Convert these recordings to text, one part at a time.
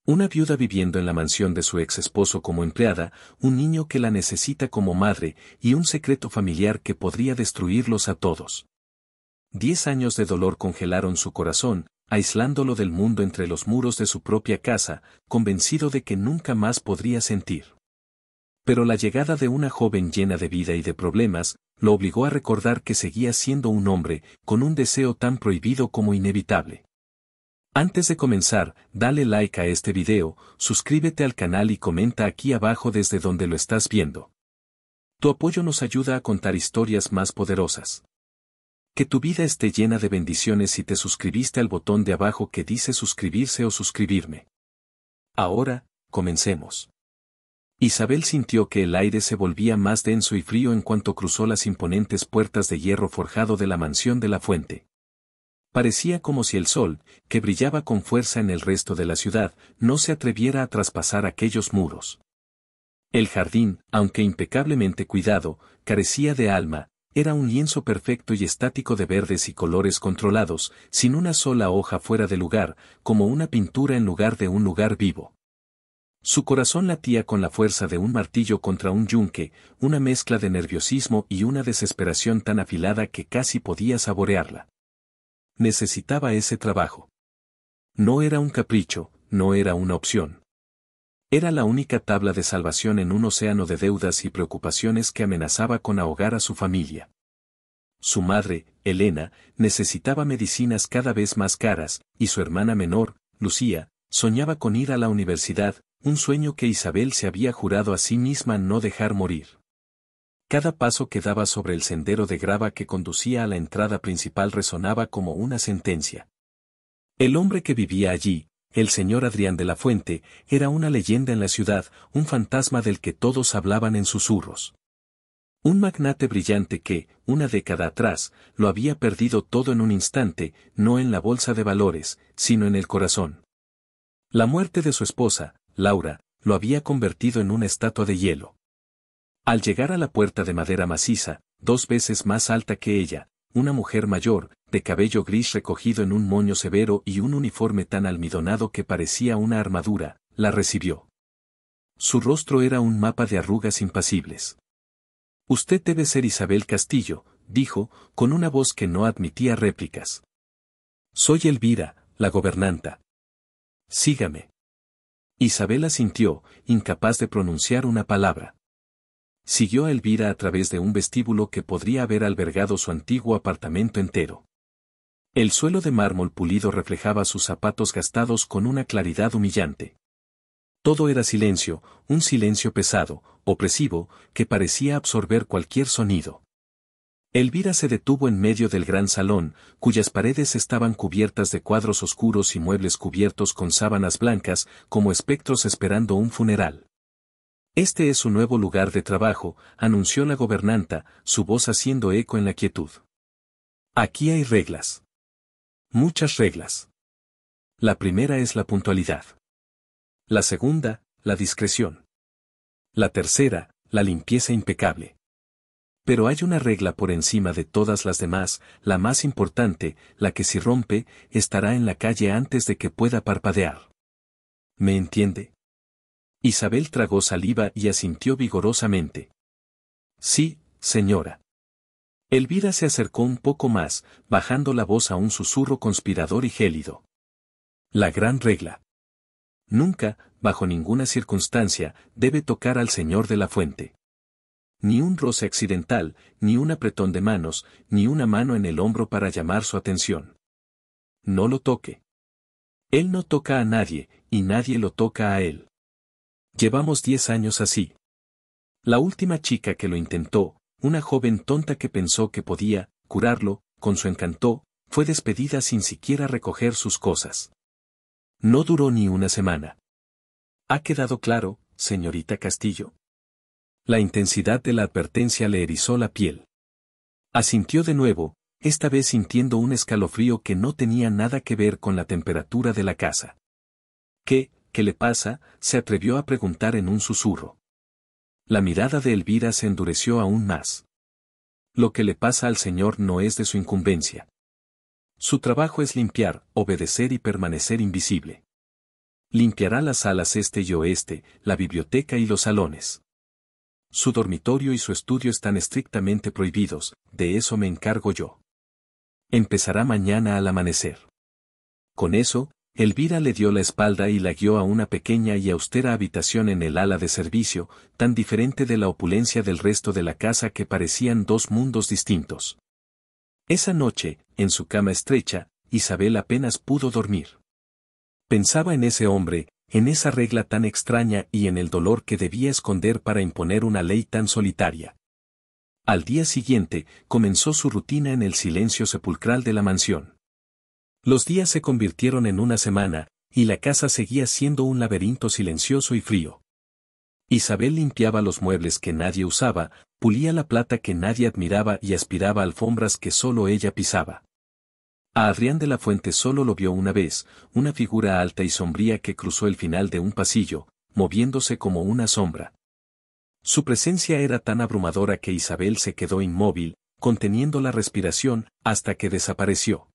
Una viuda viviendo en la mansión de su ex esposo como empleada, un niño que la necesita como madre y un secreto familiar que podría destruirlos a todos. 10 años de dolor congelaron su corazón, aislándolo del mundo entre los muros de su propia casa, convencido de que nunca más podría sentir. Pero la llegada de una joven llena de vida y de problemas, lo obligó a recordar que seguía siendo un hombre, con un deseo tan prohibido como inevitable. Antes de comenzar, dale like a este video, suscríbete al canal y comenta aquí abajo desde donde lo estás viendo. Tu apoyo nos ayuda a contar historias más poderosas. Que tu vida esté llena de bendiciones si te suscribiste al botón de abajo que dice suscribirse o suscribirme. Ahora, comencemos. Isabel sintió que el aire se volvía más denso y frío en cuanto cruzó las imponentes puertas de hierro forjado de la mansión de la fuente. Parecía como si el sol, que brillaba con fuerza en el resto de la ciudad, no se atreviera a traspasar aquellos muros. El jardín, aunque impecablemente cuidado, carecía de alma, era un lienzo perfecto y estático de verdes y colores controlados, sin una sola hoja fuera de lugar, como una pintura en lugar de un lugar vivo. Su corazón latía con la fuerza de un martillo contra un yunque, una mezcla de nerviosismo y una desesperación tan afilada que casi podía saborearla. Necesitaba ese trabajo. No era un capricho, no era una opción. Era la única tabla de salvación en un océano de deudas y preocupaciones que amenazaba con ahogar a su familia. Su madre, Elena, necesitaba medicinas cada vez más caras, y su hermana menor, Lucía, soñaba con ir a la universidad, un sueño que Isabel se había jurado a sí misma no dejar morir. Cada paso que daba sobre el sendero de grava que conducía a la entrada principal resonaba como una sentencia. El hombre que vivía allí, el señor Adrián de la Fuente, era una leyenda en la ciudad, un fantasma del que todos hablaban en susurros. Un magnate brillante que, una década atrás, lo había perdido todo en un instante, no en la bolsa de valores, sino en el corazón. La muerte de su esposa, Laura, lo había convertido en una estatua de hielo. Al llegar a la puerta de madera maciza, 2 veces más alta que ella, una mujer mayor, de cabello gris recogido en un moño severo y un uniforme tan almidonado que parecía una armadura, la recibió. Su rostro era un mapa de arrugas impasibles. «Usted debe ser Isabel Castillo», dijo, con una voz que no admitía réplicas. «Soy Elvira, la gobernanta. Sígame». Isabel asintió, incapaz de pronunciar una palabra. Siguió a Elvira a través de un vestíbulo que podría haber albergado su antiguo apartamento entero. El suelo de mármol pulido reflejaba sus zapatos gastados con una claridad humillante. Todo era silencio, un silencio pesado, opresivo, que parecía absorber cualquier sonido. Elvira se detuvo en medio del gran salón, cuyas paredes estaban cubiertas de cuadros oscuros y muebles cubiertos con sábanas blancas, como espectros esperando un funeral. «Este es su nuevo lugar de trabajo», anunció la gobernanta, su voz haciendo eco en la quietud. «Aquí hay reglas. Muchas reglas. La primera es la puntualidad. La segunda, la discreción. La tercera, la limpieza impecable. Pero hay una regla por encima de todas las demás, la más importante, la que si rompe, estará en la calle antes de que pueda parpadear. ¿Me entiende?» Isabel tragó saliva y asintió vigorosamente. «Sí, señora». Elvira se acercó un poco más, bajando la voz a un susurro conspirador y gélido. «La gran regla. Nunca, bajo ninguna circunstancia, debe tocar al señor de la Fuente. Ni un roce accidental, ni un apretón de manos, ni una mano en el hombro para llamar su atención. No lo toque. Él no toca a nadie, y nadie lo toca a él. Llevamos 10 años así. La última chica que lo intentó, una joven tonta que pensó que podía curarlo, con su encanto, fue despedida sin siquiera recoger sus cosas. No duró ni una semana. ¿Ha quedado claro, señorita Castillo?» La intensidad de la advertencia le erizó la piel. Asintió de nuevo, esta vez sintiendo un escalofrío que no tenía nada que ver con la temperatura de la casa. «¿Qué le pasa?», se atrevió a preguntar en un susurro. La mirada de Elvira se endureció aún más. «Lo que le pasa al señor no es de su incumbencia. Su trabajo es limpiar, obedecer y permanecer invisible. Limpiará las salas este y oeste, la biblioteca y los salones. Su dormitorio y su estudio están estrictamente prohibidos, de eso me encargo yo. Empezará mañana al amanecer. Con eso, Elvira le dio la espalda y la guió a una pequeña y austera habitación en el ala de servicio, tan diferente de la opulencia del resto de la casa que parecían dos mundos distintos. Esa noche, en su cama estrecha, Isabel apenas pudo dormir. Pensaba en ese hombre, en esa regla tan extraña y en el dolor que debía esconder para imponer una ley tan solitaria. Al día siguiente, comenzó su rutina en el silencio sepulcral de la mansión. Los días se convirtieron en una semana, y la casa seguía siendo un laberinto silencioso y frío. Isabel limpiaba los muebles que nadie usaba, pulía la plata que nadie admiraba y aspiraba alfombras que solo ella pisaba. A Adrián de la Fuente solo lo vio una vez, una figura alta y sombría que cruzó el final de un pasillo, moviéndose como una sombra. Su presencia era tan abrumadora que Isabel se quedó inmóvil, conteniendo la respiración, hasta que desapareció.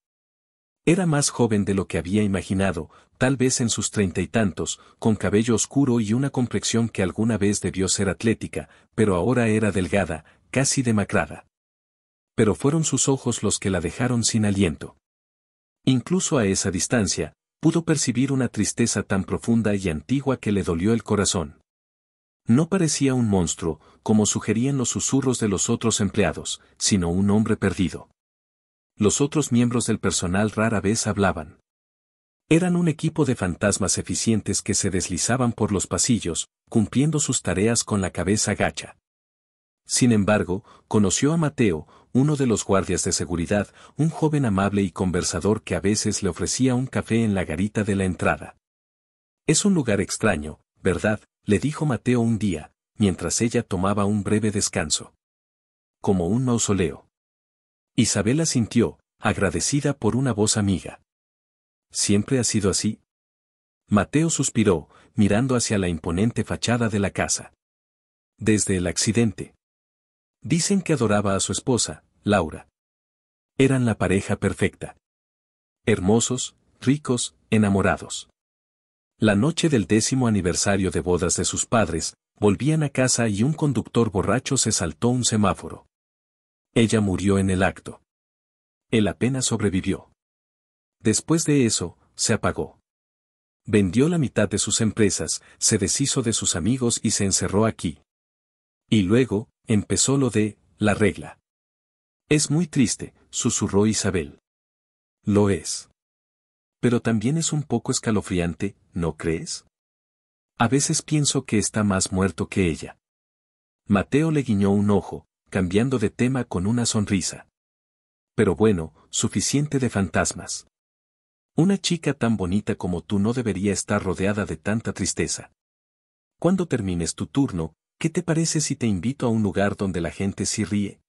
Era más joven de lo que había imaginado, tal vez en sus 30 y tantos, con cabello oscuro y una complexión que alguna vez debió ser atlética, pero ahora era delgada, casi demacrada. Pero fueron sus ojos los que la dejaron sin aliento. Incluso a esa distancia, pudo percibir una tristeza tan profunda y antigua que le dolió el corazón. No parecía un monstruo, como sugerían los susurros de los otros empleados, sino un hombre perdido. Los otros miembros del personal rara vez hablaban. Eran un equipo de fantasmas eficientes que se deslizaban por los pasillos, cumpliendo sus tareas con la cabeza gacha. Sin embargo, conoció a Mateo, uno de los guardias de seguridad, un joven amable y conversador que a veces le ofrecía un café en la garita de la entrada. «Es un lugar extraño, ¿verdad?», le dijo Mateo un día, mientras ella tomaba un breve descanso. «Como un mausoleo». Isabel asintió, agradecida por una voz amiga. «¿Siempre ha sido así?». Mateo suspiró, mirando hacia la imponente fachada de la casa. «Desde el accidente. Dicen que adoraba a su esposa, Laura. Eran la pareja perfecta. Hermosos, ricos, enamorados. La noche del 10º aniversario de bodas de sus padres, volvían a casa y un conductor borracho se saltó un semáforo. Ella murió en el acto. Él apenas sobrevivió. Después de eso, se apagó. Vendió la mitad de sus empresas, se deshizo de sus amigos y se encerró aquí. Y luego, empezó lo de la regla. Es muy triste, susurró Isabel. Lo es. Pero también es un poco escalofriante, ¿no crees? A veces pienso que está más muerto que ella. Mateo le guiñó un ojo, cambiando de tema con una sonrisa. Pero bueno, suficiente de fantasmas. Una chica tan bonita como tú no debería estar rodeada de tanta tristeza. Cuando termines tu turno, ¿qué te parece si te invito a un lugar donde la gente sí ríe?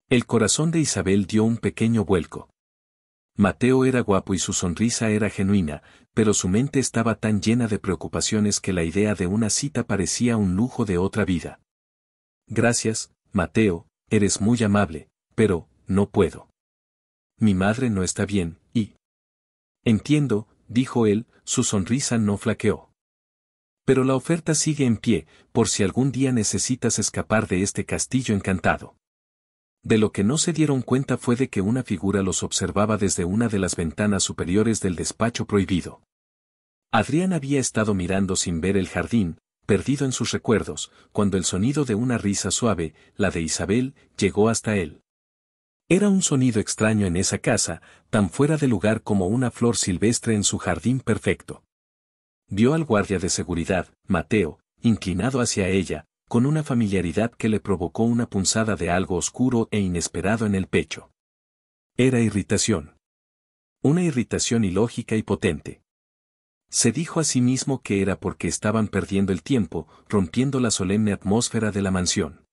El corazón de Isabel dio un pequeño vuelco. Mateo era guapo y su sonrisa era genuina, pero su mente estaba tan llena de preocupaciones que la idea de una cita parecía un lujo de otra vida. Gracias, Mateo, eres muy amable, pero, no puedo. Mi madre no está bien, y... Entiendo, dijo él, su sonrisa no flaqueó. Pero la oferta sigue en pie, por si algún día necesitas escapar de este castillo encantado. De lo que no se dieron cuenta fue de que una figura los observaba desde una de las ventanas superiores del despacho prohibido. Adrián había estado mirando sin ver el jardín, perdido en sus recuerdos, cuando el sonido de una risa suave, la de Isabel, llegó hasta él. Era un sonido extraño en esa casa, tan fuera de lugar como una flor silvestre en su jardín perfecto. Vio al guardia de seguridad, Mateo, inclinado hacia ella, con una familiaridad que le provocó una punzada de algo oscuro e inesperado en el pecho. Era irritación. Una irritación ilógica y potente. Se dijo a sí mismo que era porque estaban perdiendo el tiempo, rompiendo la solemne atmósfera de la mansión.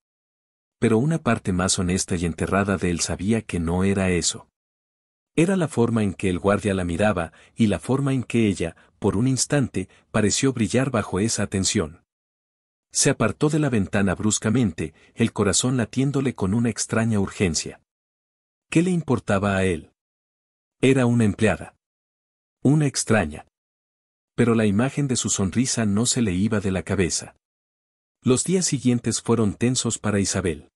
Pero una parte más honesta y enterrada de él sabía que no era eso. Era la forma en que el guardia la miraba, y la forma en que ella, por un instante, pareció brillar bajo esa atención. Se apartó de la ventana bruscamente, el corazón latiéndole con una extraña urgencia. ¿Qué le importaba a él? Era una empleada. Una extraña. Pero la imagen de su sonrisa no se le iba de la cabeza. Los días siguientes fueron tensos para Isabel.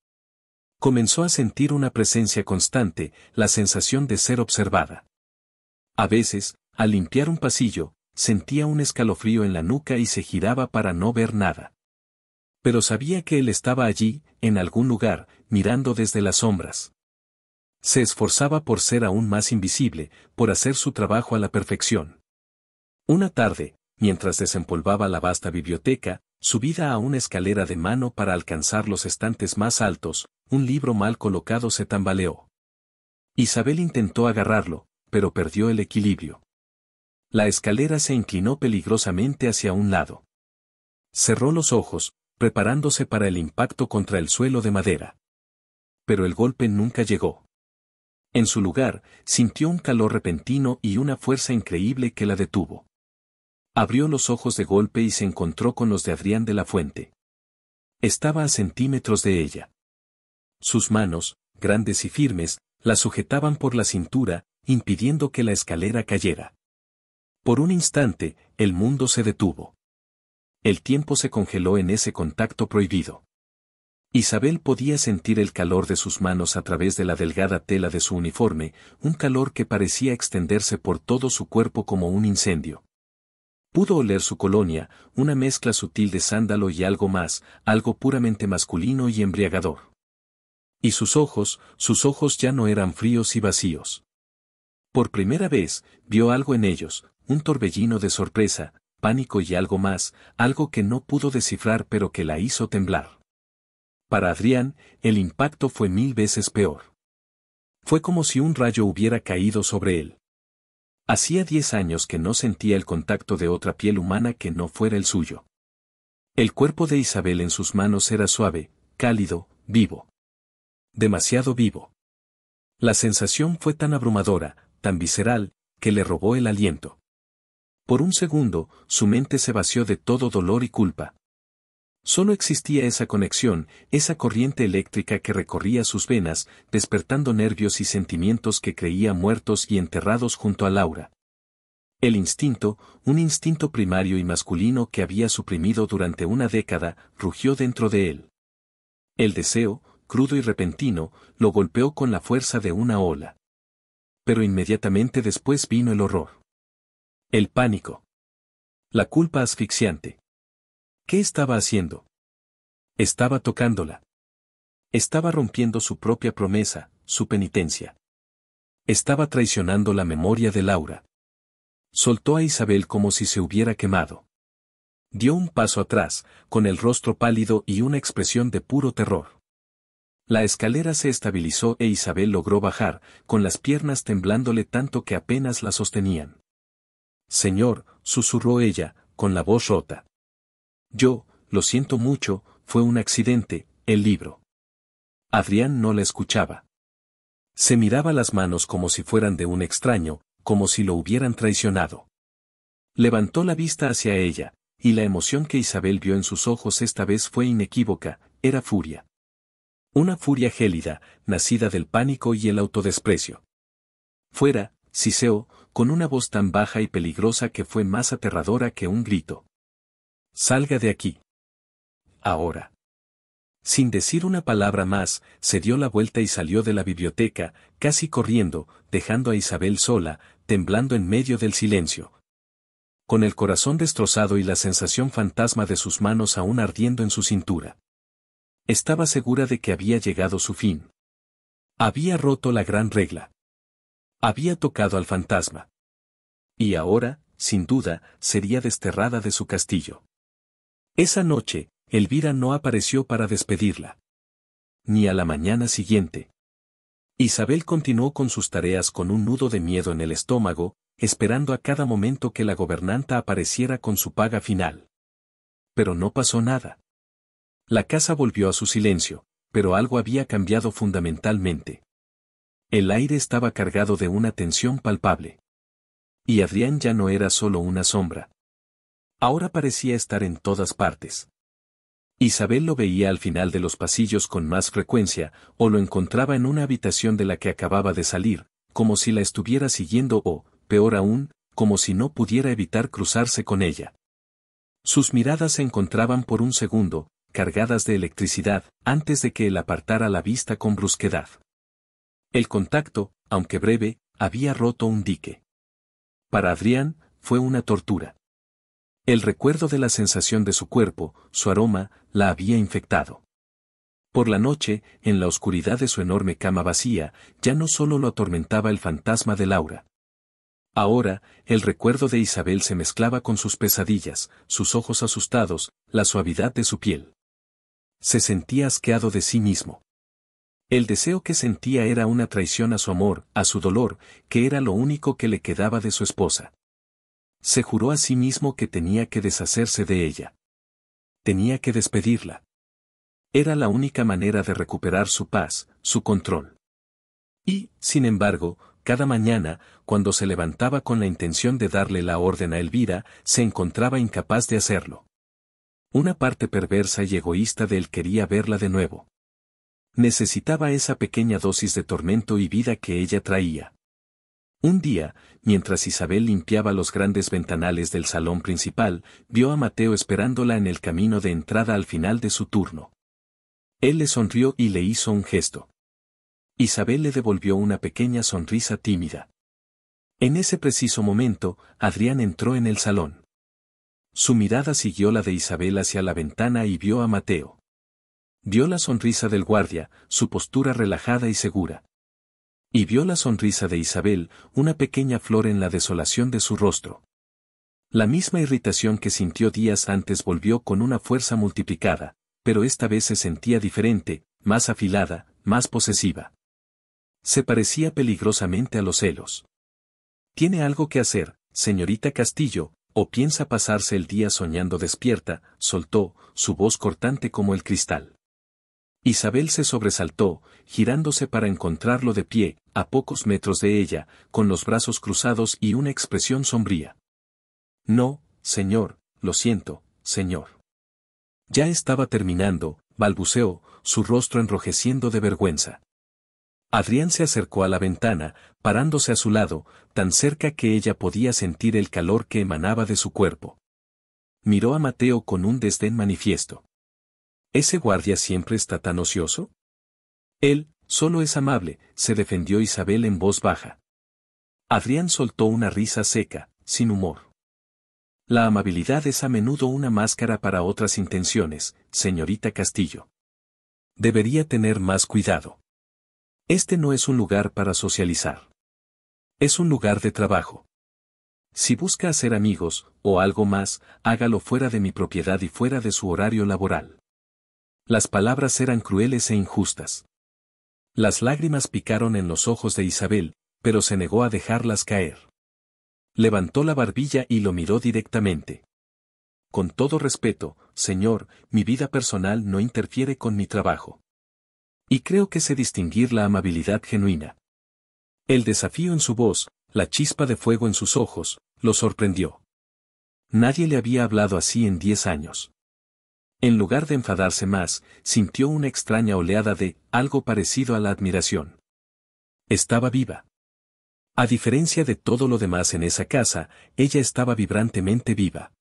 Comenzó a sentir una presencia constante, la sensación de ser observada. A veces, al limpiar un pasillo, sentía un escalofrío en la nuca y se giraba para no ver nada. Pero sabía que él estaba allí, en algún lugar, mirando desde las sombras. Se esforzaba por ser aún más invisible, por hacer su trabajo a la perfección. Una tarde, mientras desempolvaba la vasta biblioteca, subida a una escalera de mano para alcanzar los estantes más altos, un libro mal colocado se tambaleó. Isabel intentó agarrarlo, pero perdió el equilibrio. La escalera se inclinó peligrosamente hacia un lado. Cerró los ojos, preparándose para el impacto contra el suelo de madera. Pero el golpe nunca llegó. En su lugar, sintió un calor repentino y una fuerza increíble que la detuvo. Abrió los ojos de golpe y se encontró con los de Adrián de la Fuente. Estaba a centímetros de ella. Sus manos, grandes y firmes, la sujetaban por la cintura, impidiendo que la escalera cayera. Por un instante, el mundo se detuvo. El tiempo se congeló en ese contacto prohibido. Isabel podía sentir el calor de sus manos a través de la delgada tela de su uniforme, un calor que parecía extenderse por todo su cuerpo como un incendio. Pudo oler su colonia, una mezcla sutil de sándalo y algo más, algo puramente masculino y embriagador. Y sus ojos ya no eran fríos y vacíos. Por primera vez, vio algo en ellos, un torbellino de sorpresa, pánico y algo más, algo que no pudo descifrar pero que la hizo temblar. Para Adrián, el impacto fue 1000 veces peor. Fue como si un rayo hubiera caído sobre él. Hacía 10 años que no sentía el contacto de otra piel humana que no fuera el suyo. El cuerpo de Isabel en sus manos era suave, cálido, vivo. Demasiado vivo. La sensación fue tan abrumadora, tan visceral, que le robó el aliento. Por un segundo, su mente se vació de todo dolor y culpa. Solo existía esa conexión, esa corriente eléctrica que recorría sus venas, despertando nervios y sentimientos que creía muertos y enterrados junto a Laura. El instinto, un instinto primario y masculino que había suprimido durante una década, rugió dentro de él. El deseo, crudo y repentino, lo golpeó con la fuerza de una ola. Pero inmediatamente después vino el horror. El pánico. La culpa asfixiante. ¿Qué estaba haciendo? Estaba tocándola. Estaba rompiendo su propia promesa, su penitencia. Estaba traicionando la memoria de Laura. Soltó a Isabel como si se hubiera quemado. Dio un paso atrás, con el rostro pálido y una expresión de puro terror. La escalera se estabilizó e Isabel logró bajar, con las piernas temblándole tanto que apenas la sostenían. Señor, susurró ella, con la voz rota. Yo, lo siento mucho, fue un accidente, el libro. Adrián no la escuchaba. Se miraba las manos como si fueran de un extraño, como si lo hubieran traicionado. Levantó la vista hacia ella, y la emoción que Isabel vio en sus ojos esta vez fue inequívoca, era furia. Una furia gélida, nacida del pánico y el autodesprecio. Fuera, siseó, con una voz tan baja y peligrosa que fue más aterradora que un grito. Salga de aquí. Ahora. Sin decir una palabra más, se dio la vuelta y salió de la biblioteca, casi corriendo, dejando a Isabel sola, temblando en medio del silencio. Con el corazón destrozado y la sensación fantasma de sus manos aún ardiendo en su cintura. Estaba segura de que había llegado su fin. Había roto la gran regla. Había tocado al fantasma. Y ahora, sin duda, sería desterrada de su castillo. Esa noche, Elvira no apareció para despedirla. Ni a la mañana siguiente. Isabel continuó con sus tareas con un nudo de miedo en el estómago, esperando a cada momento que la gobernanta apareciera con su paga final. Pero no pasó nada. La casa volvió a su silencio, pero algo había cambiado fundamentalmente. El aire estaba cargado de una tensión palpable. Y Adrián ya no era solo una sombra. Ahora parecía estar en todas partes. Isabel lo veía al final de los pasillos con más frecuencia, o lo encontraba en una habitación de la que acababa de salir, como si la estuviera siguiendo o, peor aún, como si no pudiera evitar cruzarse con ella. Sus miradas se encontraban por un segundo, cargadas de electricidad, antes de que él apartara la vista con brusquedad. El contacto, aunque breve, había roto un dique. Para Adrián, fue una tortura. El recuerdo de la sensación de su cuerpo, su aroma, la había infectado. Por la noche, en la oscuridad de su enorme cama vacía, ya no solo lo atormentaba el fantasma de Laura. Ahora, el recuerdo de Isabel se mezclaba con sus pesadillas, sus ojos asustados, la suavidad de su piel. Se sentía asqueado de sí mismo. El deseo que sentía era una traición a su amor, a su dolor, que era lo único que le quedaba de su esposa. Se juró a sí mismo que tenía que deshacerse de ella. Tenía que despedirla. Era la única manera de recuperar su paz, su control. Y, sin embargo, cada mañana, cuando se levantaba con la intención de darle la orden a Elvira, se encontraba incapaz de hacerlo. Una parte perversa y egoísta de él quería verla de nuevo. Necesitaba esa pequeña dosis de tormento y vida que ella traía. Un día, mientras Isabel limpiaba los grandes ventanales del salón principal, vio a Mateo esperándola en el camino de entrada al final de su turno. Él le sonrió y le hizo un gesto. Isabel le devolvió una pequeña sonrisa tímida. En ese preciso momento, Adrián entró en el salón. Su mirada siguió la de Isabel hacia la ventana y vio a Mateo. Vio la sonrisa del guardia, su postura relajada y segura. Y vio la sonrisa de Isabel, una pequeña flor en la desolación de su rostro. La misma irritación que sintió días antes volvió con una fuerza multiplicada, pero esta vez se sentía diferente, más afilada, más posesiva. Se parecía peligrosamente a los celos. ¿Tiene algo que hacer, señorita Castillo, o piensa pasarse el día soñando despierta?, soltó, su voz cortante como el cristal. Isabel se sobresaltó, girándose para encontrarlo de pie, a pocos metros de ella, con los brazos cruzados y una expresión sombría. No, señor, lo siento, señor. Ya estaba terminando, balbuceó, su rostro enrojeciendo de vergüenza. Adrián se acercó a la ventana, parándose a su lado, tan cerca que ella podía sentir el calor que emanaba de su cuerpo. Miró a Mateo con un desdén manifiesto. ¿Ese guardia siempre está tan ocioso? Él, solo es amable, se defendió Isabel en voz baja. Adrián soltó una risa seca, sin humor. La amabilidad es a menudo una máscara para otras intenciones, señorita Castillo. Debería tener más cuidado. Este no es un lugar para socializar. Es un lugar de trabajo. Si busca hacer amigos, o algo más, hágalo fuera de mi propiedad y fuera de su horario laboral. Las palabras eran crueles e injustas. Las lágrimas picaron en los ojos de Isabel, pero se negó a dejarlas caer. Levantó la barbilla y lo miró directamente. Con todo respeto, señor, mi vida personal no interfiere con mi trabajo. Y creo que sé distinguir la amabilidad genuina. El desafío en su voz, la chispa de fuego en sus ojos, lo sorprendió. Nadie le había hablado así en 10 años. En lugar de enfadarse más, sintió una extraña oleada de, algo parecido a la admiración. Estaba viva. A diferencia de todo lo demás en esa casa, ella estaba vibrantemente viva.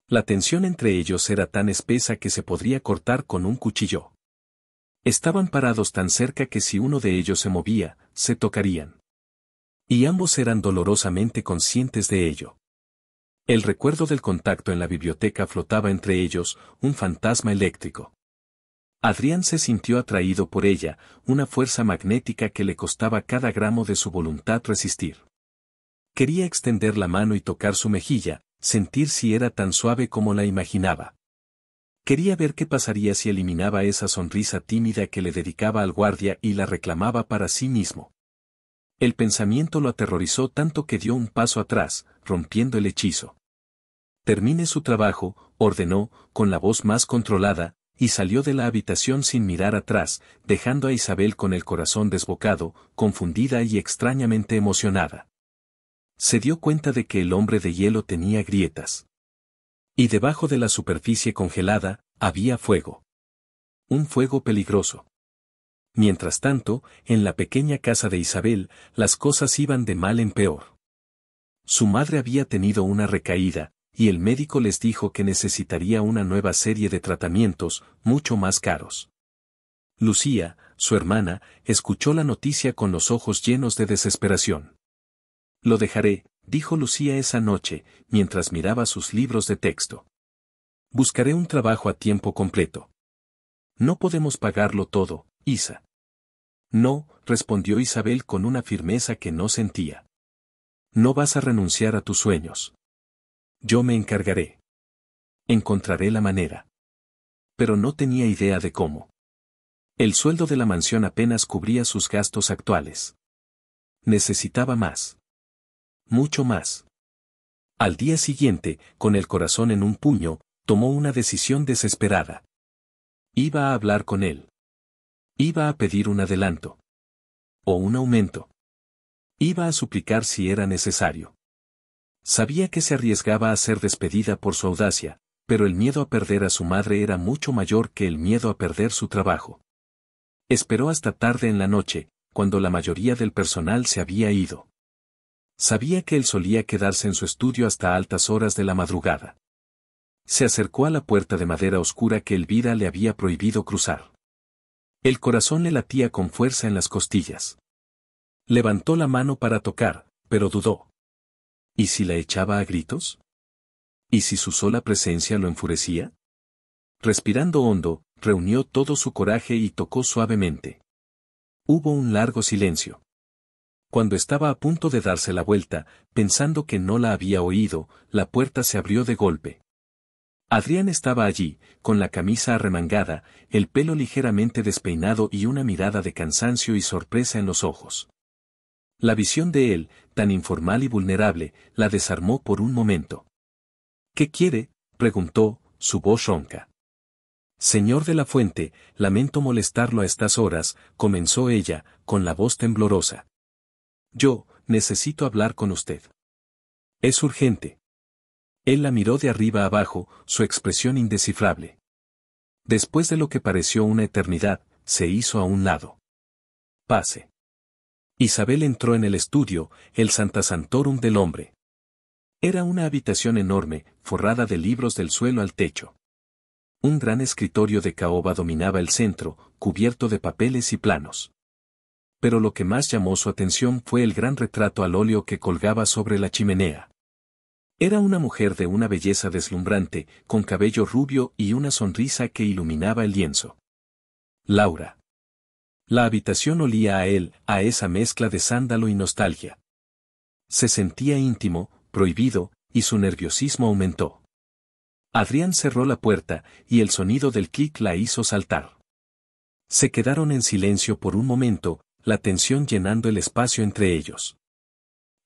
La tensión entre ellos era tan espesa que se podría cortar con un cuchillo. Estaban parados tan cerca que si uno de ellos se movía, se tocarían. Y ambos eran dolorosamente conscientes de ello. El recuerdo del contacto en la biblioteca flotaba entre ellos, un fantasma eléctrico. Adrián se sintió atraído por ella, una fuerza magnética que le costaba cada gramo de su voluntad resistir. Quería extender la mano y tocar su mejilla, sentir si era tan suave como la imaginaba. Quería ver qué pasaría si eliminaba esa sonrisa tímida que le dedicaba al guardia y la reclamaba para sí mismo. El pensamiento lo aterrorizó tanto que dio un paso atrás, rompiendo el hechizo. Termine su trabajo, ordenó, con la voz más controlada, y salió de la habitación sin mirar atrás, dejando a Isabel con el corazón desbocado, confundida y extrañamente emocionada. Se dio cuenta de que el hombre de hielo tenía grietas. Y debajo de la superficie congelada, había fuego. Un fuego peligroso. Mientras tanto, en la pequeña casa de Isabel, las cosas iban de mal en peor. Su madre había tenido una recaída, y el médico les dijo que necesitaría una nueva serie de tratamientos, mucho más caros. Lucía, su hermana, escuchó la noticia con los ojos llenos de desesperación. Lo dejaré, dijo Lucía esa noche, mientras miraba sus libros de texto. Buscaré un trabajo a tiempo completo. No podemos pagarlo todo, Isa. No, respondió Isabel con una firmeza que no sentía. No vas a renunciar a tus sueños. Yo me encargaré. Encontraré la manera. Pero no tenía idea de cómo. El sueldo de la mansión apenas cubría sus gastos actuales. Necesitaba más. Mucho más. Al día siguiente, con el corazón en un puño, tomó una decisión desesperada. Iba a hablar con él. Iba a pedir un adelanto. O un aumento. Iba a suplicar si era necesario. Sabía que se arriesgaba a ser despedida por su audacia, pero el miedo a perder a su madre era mucho mayor que el miedo a perder su trabajo. Esperó hasta tarde en la noche, cuando la mayoría del personal se había ido. Sabía que él solía quedarse en su estudio hasta altas horas de la madrugada. Se acercó a la puerta de madera oscura que Elvira le había prohibido cruzar. El corazón le latía con fuerza en las costillas. Levantó la mano para tocar, pero dudó. ¿Y si la echaba a gritos? ¿Y si su sola presencia lo enfurecía? Respirando hondo, reunió todo su coraje y tocó suavemente. Hubo un largo silencio. Cuando estaba a punto de darse la vuelta, pensando que no la había oído, la puerta se abrió de golpe. Adrián estaba allí, con la camisa arremangada, el pelo ligeramente despeinado y una mirada de cansancio y sorpresa en los ojos. La visión de él, tan informal y vulnerable, la desarmó por un momento. ¿Qué quiere?, preguntó, su voz ronca. Señor de la Fuente, lamento molestarlo a estas horas, comenzó ella, con la voz temblorosa. Yo, necesito hablar con usted. Es urgente. Él la miró de arriba abajo, su expresión indescifrable. Después de lo que pareció una eternidad, se hizo a un lado. Pase. Isabel entró en el estudio, el Santa Santorum del hombre. Era una habitación enorme, forrada de libros del suelo al techo. Un gran escritorio de caoba dominaba el centro, cubierto de papeles y planos. Pero lo que más llamó su atención fue el gran retrato al óleo que colgaba sobre la chimenea. Era una mujer de una belleza deslumbrante, con cabello rubio y una sonrisa que iluminaba el lienzo. Laura. La habitación olía a él, a esa mezcla de sándalo y nostalgia. Se sentía íntimo, prohibido, y su nerviosismo aumentó. Adrián cerró la puerta, y el sonido del clic la hizo saltar. Se quedaron en silencio por un momento, la tensión llenando el espacio entre ellos.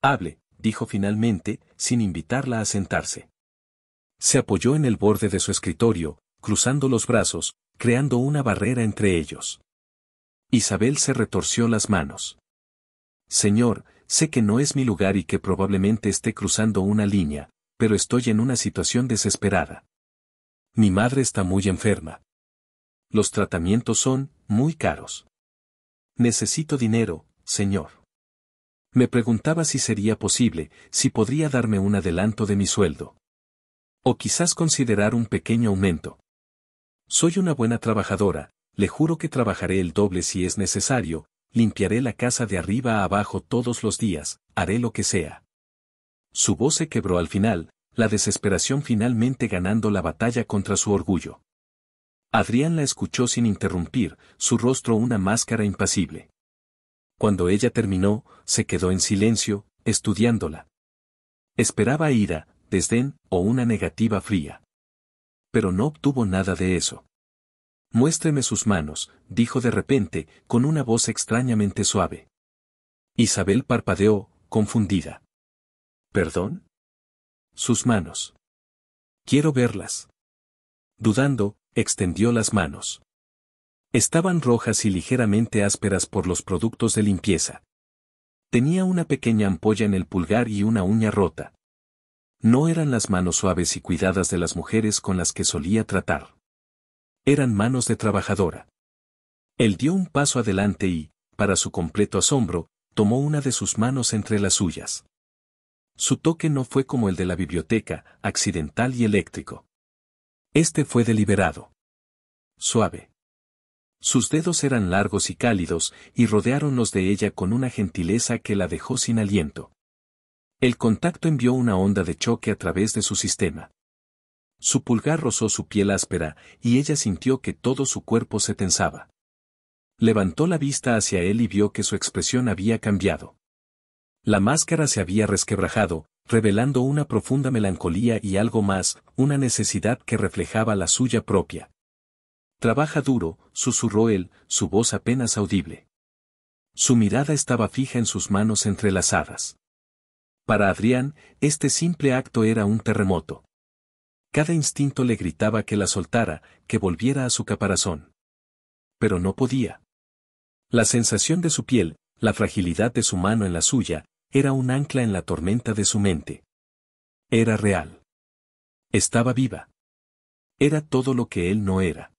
Hable, dijo finalmente, sin invitarla a sentarse. Se apoyó en el borde de su escritorio, cruzando los brazos, creando una barrera entre ellos. Isabel se retorció las manos. Señor, sé que no es mi lugar y que probablemente esté cruzando una línea, pero estoy en una situación desesperada. Mi madre está muy enferma. Los tratamientos son muy caros. Necesito dinero, señor. Me preguntaba si sería posible, si podría darme un adelanto de mi sueldo. O quizás considerar un pequeño aumento. Soy una buena trabajadora, le juro que trabajaré el doble si es necesario, limpiaré la casa de arriba a abajo todos los días, haré lo que sea. Su voz se quebró al final, la desesperación finalmente ganando la batalla contra su orgullo. Adrián la escuchó sin interrumpir, su rostro una máscara impasible. Cuando ella terminó, se quedó en silencio, estudiándola. Esperaba ira, desdén o una negativa fría. Pero no obtuvo nada de eso. Muéstreme sus manos, dijo de repente, con una voz extrañamente suave. Isabel parpadeó, confundida. ¿Perdón? Sus manos. Quiero verlas. Dudando, extendió las manos. Estaban rojas y ligeramente ásperas por los productos de limpieza. Tenía una pequeña ampolla en el pulgar y una uña rota. No eran las manos suaves y cuidadas de las mujeres con las que solía tratar. Eran manos de trabajadora. Él dio un paso adelante y, para su completo asombro, tomó una de sus manos entre las suyas. Su toque no fue como el de la biblioteca, accidental y eléctrico. Este fue deliberado. Suave. Sus dedos eran largos y cálidos, y rodearon los de ella con una gentileza que la dejó sin aliento. El contacto envió una onda de choque a través de su sistema. Su pulgar rozó su piel áspera, y ella sintió que todo su cuerpo se tensaba. Levantó la vista hacia él y vio que su expresión había cambiado. La máscara se había resquebrajado, revelando una profunda melancolía y algo más, una necesidad que reflejaba la suya propia. Trabaja duro, susurró él, su voz apenas audible. Su mirada estaba fija en sus manos entrelazadas. Para Adrián, este simple acto era un terremoto. Cada instinto le gritaba que la soltara, que volviera a su caparazón. Pero no podía. La sensación de su piel, la fragilidad de su mano en la suya, era un ancla en la tormenta de su mente. Era real. Estaba viva. Era todo lo que él no era.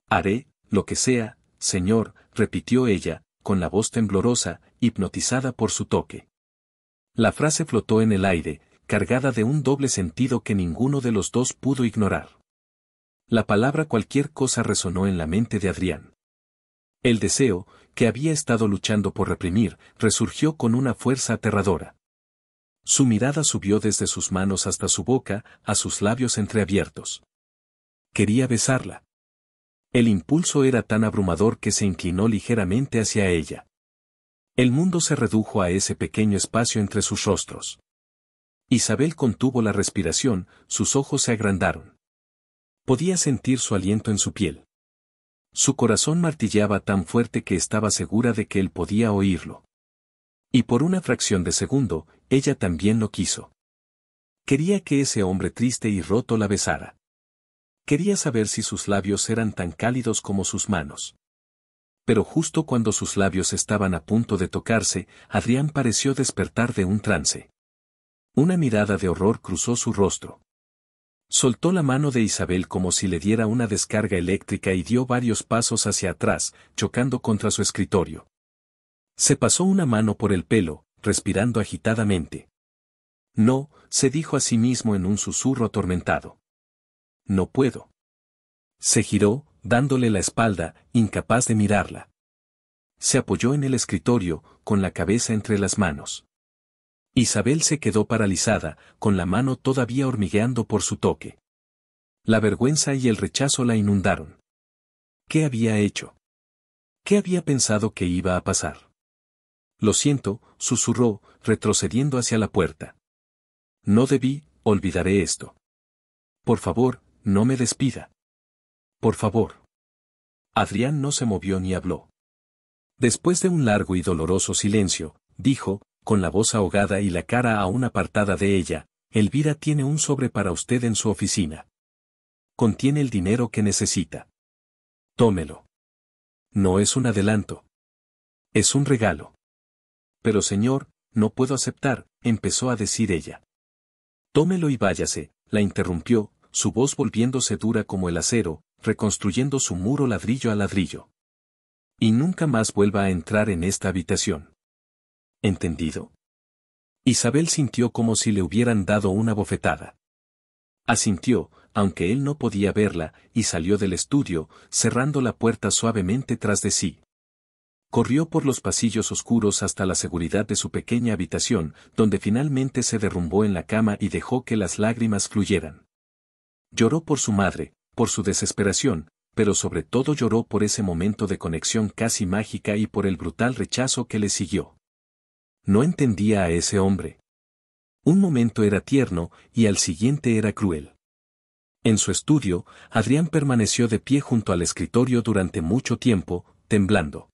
Haré, lo que sea, señor, repitió ella, con la voz temblorosa, hipnotizada por su toque. La frase flotó en el aire, cargada de un doble sentido que ninguno de los dos pudo ignorar. La palabra cualquier cosa resonó en la mente de Adrián. El deseo, que había estado luchando por reprimir, resurgió con una fuerza aterradora. Su mirada subió desde sus manos hasta su boca, a sus labios entreabiertos. Quería besarla. El impulso era tan abrumador que se inclinó ligeramente hacia ella. El mundo se redujo a ese pequeño espacio entre sus rostros. Isabel contuvo la respiración, sus ojos se agrandaron. Podía sentir su aliento en su piel. Su corazón martilleaba tan fuerte que estaba segura de que él podía oírlo. Y por una fracción de segundo, ella también lo quiso. Quería que ese hombre triste y roto la besara. Quería saber si sus labios eran tan cálidos como sus manos. Pero justo cuando sus labios estaban a punto de tocarse, Adrián pareció despertar de un trance. Una mirada de horror cruzó su rostro. Soltó la mano de Isabel como si le diera una descarga eléctrica y dio varios pasos hacia atrás, chocando contra su escritorio. Se pasó una mano por el pelo, respirando agitadamente. No, se dijo a sí mismo en un susurro atormentado. No puedo. Se giró, dándole la espalda, incapaz de mirarla. Se apoyó en el escritorio, con la cabeza entre las manos. Isabel se quedó paralizada, con la mano todavía hormigueando por su toque. La vergüenza y el rechazo la inundaron. ¿Qué había hecho? ¿Qué había pensado que iba a pasar? Lo siento, susurró, retrocediendo hacia la puerta. No debí, olvidaré esto. Por favor, no me despida. Por favor. Adrián no se movió ni habló. Después de un largo y doloroso silencio, dijo, con la voz ahogada y la cara aún apartada de ella, Elvira tiene un sobre para usted en su oficina. Contiene el dinero que necesita. Tómelo. No es un adelanto. Es un regalo. Pero señor, no puedo aceptar, empezó a decir ella. Tómelo y váyase, la interrumpió, su voz volviéndose dura como el acero, reconstruyendo su muro ladrillo a ladrillo. Y nunca más vuelva a entrar en esta habitación. ¿Entendido? Isabel sintió como si le hubieran dado una bofetada. Asintió, aunque él no podía verla, y salió del estudio, cerrando la puerta suavemente tras de sí. Corrió por los pasillos oscuros hasta la seguridad de su pequeña habitación, donde finalmente se derrumbó en la cama y dejó que las lágrimas fluyeran. Lloró por su madre, por su desesperación, pero sobre todo lloró por ese momento de conexión casi mágica y por el brutal rechazo que le siguió. No entendía a ese hombre. Un momento era tierno, y al siguiente era cruel. En su estudio, Adrián permaneció de pie junto al escritorio durante mucho tiempo, temblando.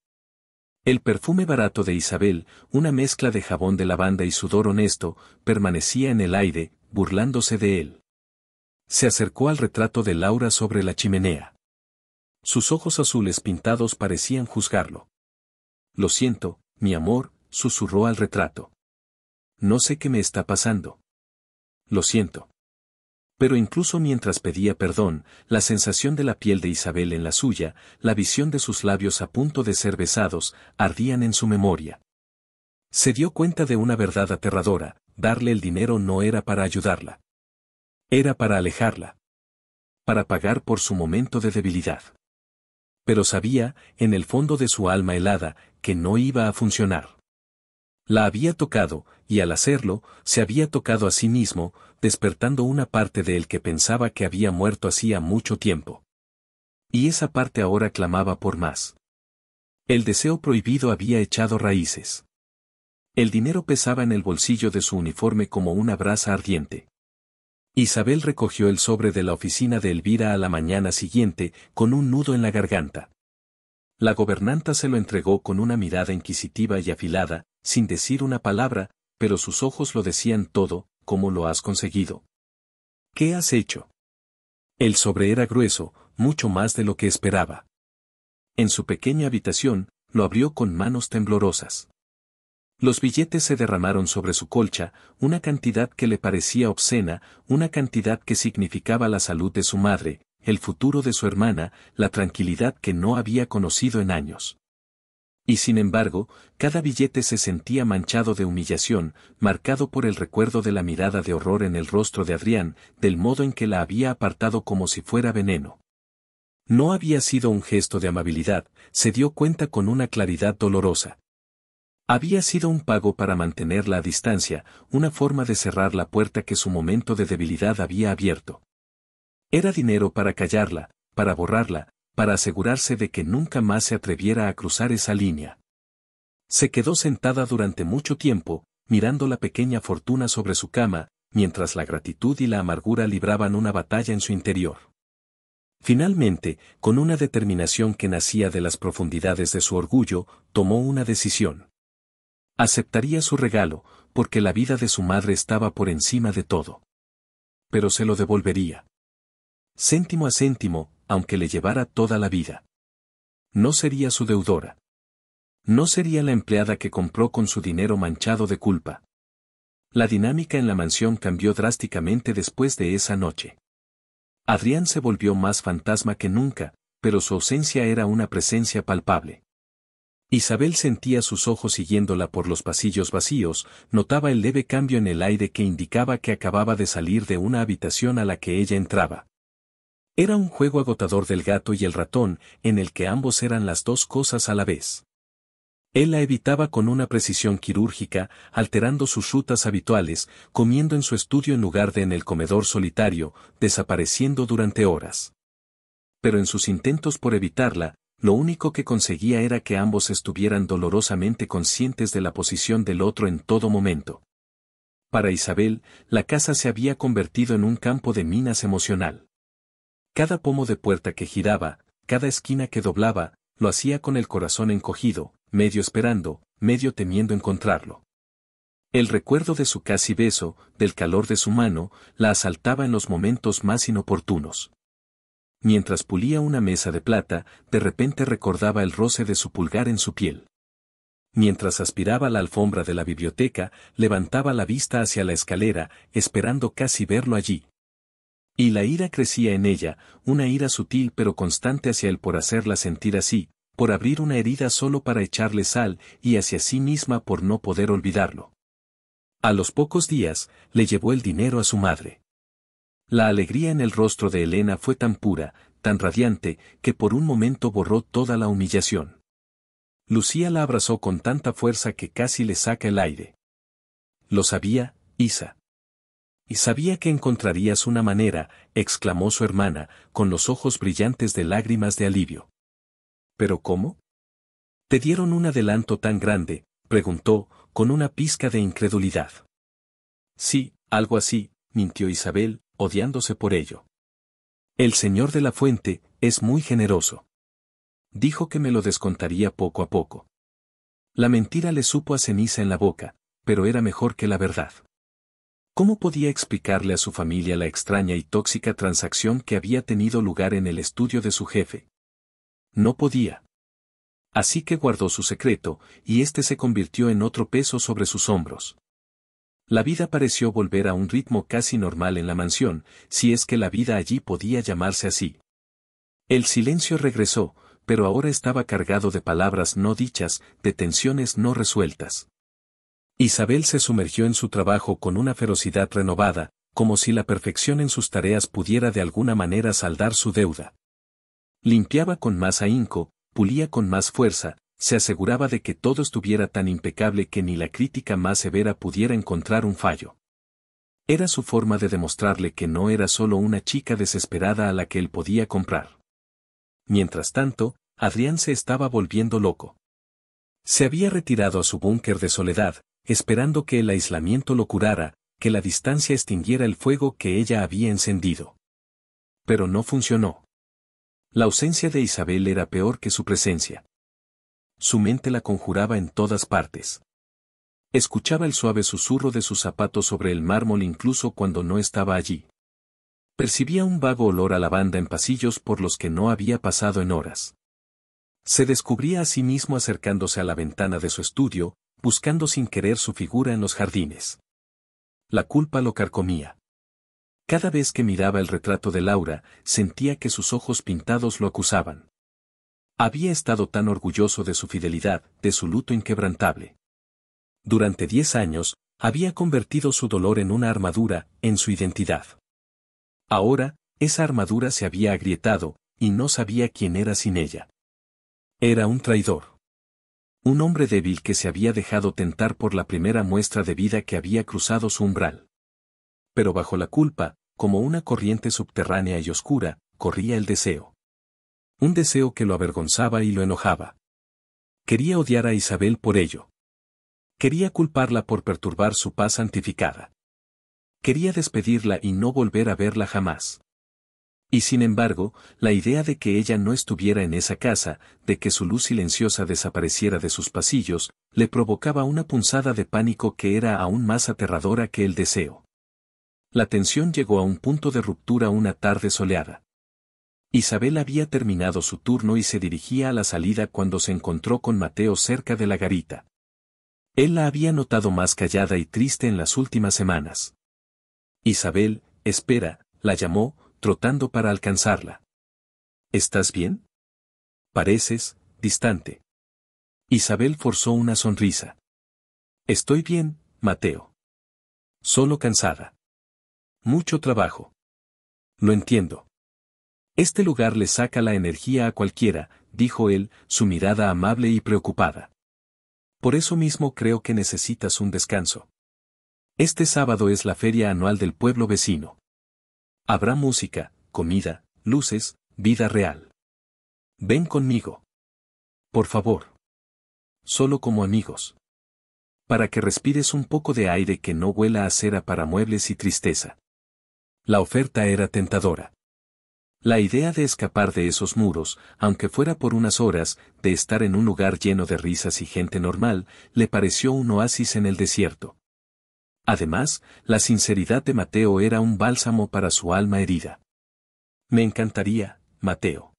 El perfume barato de Isabel, una mezcla de jabón de lavanda y sudor honesto, permanecía en el aire, burlándose de él. Se acercó al retrato de Laura sobre la chimenea. Sus ojos azules pintados parecían juzgarlo. Lo siento, mi amor, susurró al retrato. No sé qué me está pasando. Lo siento. Pero incluso mientras pedía perdón, la sensación de la piel de Isabel en la suya, la visión de sus labios a punto de ser besados, ardían en su memoria. Se dio cuenta de una verdad aterradora, darle el dinero no era para ayudarla. Era para alejarla. Para pagar por su momento de debilidad. Pero sabía, en el fondo de su alma helada, que no iba a funcionar. La había tocado, y al hacerlo, se había tocado a sí mismo, despertando una parte de él que pensaba que había muerto hacía mucho tiempo. Y esa parte ahora clamaba por más. El deseo prohibido había echado raíces. El dinero pesaba en el bolsillo de su uniforme como una brasa ardiente. Isabel recogió el sobre de la oficina de Elvira a la mañana siguiente, con un nudo en la garganta. La gobernanta se lo entregó con una mirada inquisitiva y afilada, sin decir una palabra, pero sus ojos lo decían todo. ¿Cómo lo has conseguido? ¿Qué has hecho? El sobre era grueso, mucho más de lo que esperaba. En su pequeña habitación, lo abrió con manos temblorosas. Los billetes se derramaron sobre su colcha, una cantidad que le parecía obscena, una cantidad que significaba la salud de su madre, el futuro de su hermana, la tranquilidad que no había conocido en años. Y sin embargo, cada billete se sentía manchado de humillación, marcado por el recuerdo de la mirada de horror en el rostro de Adrián, del modo en que la había apartado como si fuera veneno. No había sido un gesto de amabilidad, se dio cuenta con una claridad dolorosa. Había sido un pago para mantenerla a distancia, una forma de cerrar la puerta que su momento de debilidad había abierto. Era dinero para callarla, para borrarla, para asegurarse de que nunca más se atreviera a cruzar esa línea. Se quedó sentada durante mucho tiempo, mirando la pequeña fortuna sobre su cama, mientras la gratitud y la amargura libraban una batalla en su interior. Finalmente, con una determinación que nacía de las profundidades de su orgullo, tomó una decisión. Aceptaría su regalo, porque la vida de su madre estaba por encima de todo. Pero se lo devolvería. Céntimo a céntimo, aunque le llevara toda la vida. No sería su deudora. No sería la empleada que compró con su dinero manchado de culpa. La dinámica en la mansión cambió drásticamente después de esa noche. Adrián se volvió más fantasma que nunca, pero su ausencia era una presencia palpable. Isabel sentía sus ojos siguiéndola por los pasillos vacíos, notaba el leve cambio en el aire que indicaba que acababa de salir de una habitación a la que ella entraba. Era un juego agotador del gato y el ratón, en el que ambos eran las dos cosas a la vez. Él la evitaba con una precisión quirúrgica, alterando sus rutas habituales, comiendo en su estudio en lugar de en el comedor solitario, desapareciendo durante horas. Pero en sus intentos por evitarla, lo único que conseguía era que ambos estuvieran dolorosamente conscientes de la posición del otro en todo momento. Para Isabel, la casa se había convertido en un campo de minas emocional. Cada pomo de puerta que giraba, cada esquina que doblaba, lo hacía con el corazón encogido, medio esperando, medio temiendo encontrarlo. El recuerdo de su casi beso, del calor de su mano, la asaltaba en los momentos más inoportunos. Mientras pulía una mesa de plata, de repente recordaba el roce de su pulgar en su piel. Mientras aspiraba la alfombra de la biblioteca, levantaba la vista hacia la escalera, esperando casi verlo allí. Y la ira crecía en ella, una ira sutil pero constante hacia él por hacerla sentir así, por abrir una herida solo para echarle sal, y hacia sí misma por no poder olvidarlo. A los pocos días, le llevó el dinero a su madre. La alegría en el rostro de Elena fue tan pura, tan radiante, que por un momento borró toda la humillación. Lucía la abrazó con tanta fuerza que casi le saca el aire. Lo sabía, Isa. Y sabía que encontrarías una manera, exclamó su hermana, con los ojos brillantes de lágrimas de alivio. ¿Pero cómo? ¿Te dieron un adelanto tan grande?, preguntó, con una pizca de incredulidad. Sí, algo así, mintió Isabel, odiándose por ello. El señor de la Fuente es muy generoso. Dijo que me lo descontaría poco a poco. La mentira le supo a ceniza en la boca, pero era mejor que la verdad. ¿Cómo podía explicarle a su familia la extraña y tóxica transacción que había tenido lugar en el estudio de su jefe? No podía. Así que guardó su secreto, y este se convirtió en otro peso sobre sus hombros. La vida pareció volver a un ritmo casi normal en la mansión, si es que la vida allí podía llamarse así. El silencio regresó, pero ahora estaba cargado de palabras no dichas, de tensiones no resueltas. Isabel se sumergió en su trabajo con una ferocidad renovada, como si la perfección en sus tareas pudiera de alguna manera saldar su deuda. Limpiaba con más ahínco, pulía con más fuerza, se aseguraba de que todo estuviera tan impecable que ni la crítica más severa pudiera encontrar un fallo. Era su forma de demostrarle que no era solo una chica desesperada a la que él podía comprar. Mientras tanto, Adrián se estaba volviendo loco. Se había retirado a su búnker de soledad, esperando que el aislamiento lo curara, que la distancia extinguiera el fuego que ella había encendido. Pero no funcionó. La ausencia de Isabel era peor que su presencia. Su mente la conjuraba en todas partes. Escuchaba el suave susurro de sus zapatos sobre el mármol incluso cuando no estaba allí. Percibía un vago olor a lavanda en pasillos por los que no había pasado en horas. Se descubría a sí mismo acercándose a la ventana de su estudio, buscando sin querer su figura en los jardines. La culpa lo carcomía. Cada vez que miraba el retrato de Laura, sentía que sus ojos pintados lo acusaban. Había estado tan orgulloso de su fidelidad, de su luto inquebrantable. Durante 10 años, había convertido su dolor en una armadura, en su identidad. Ahora, esa armadura se había agrietado, y no sabía quién era sin ella. Era un traidor. Un hombre débil que se había dejado tentar por la primera muestra de vida que había cruzado su umbral. Pero bajo la culpa, como una corriente subterránea y oscura, corría el deseo. Un deseo que lo avergonzaba y lo enojaba. Quería odiar a Isabel por ello. Quería culparla por perturbar su paz santificada. Quería despedirla y no volver a verla jamás. Y sin embargo, la idea de que ella no estuviera en esa casa, de que su luz silenciosa desapareciera de sus pasillos, le provocaba una punzada de pánico que era aún más aterradora que el deseo. La tensión llegó a un punto de ruptura una tarde soleada. Isabel había terminado su turno y se dirigía a la salida cuando se encontró con Mateo cerca de la garita. Él la había notado más callada y triste en las últimas semanas. Isabel, espera, la llamó, trotando para alcanzarla. ¿Estás bien? Pareces distante. Isabel forzó una sonrisa. Estoy bien, Mateo. Solo cansada. Mucho trabajo. Lo entiendo. Este lugar le saca la energía a cualquiera, dijo él, su mirada amable y preocupada. Por eso mismo creo que necesitas un descanso. Este sábado es la feria anual del pueblo vecino. Habrá música, comida, luces, vida real. Ven conmigo. Por favor. Solo como amigos. Para que respires un poco de aire que no huela a cera para muebles y tristeza. La oferta era tentadora. La idea de escapar de esos muros, aunque fuera por unas horas, de estar en un lugar lleno de risas y gente normal, le pareció un oasis en el desierto. Además, la sinceridad de Mateo era un bálsamo para su alma herida. Me encantaría, Mateo.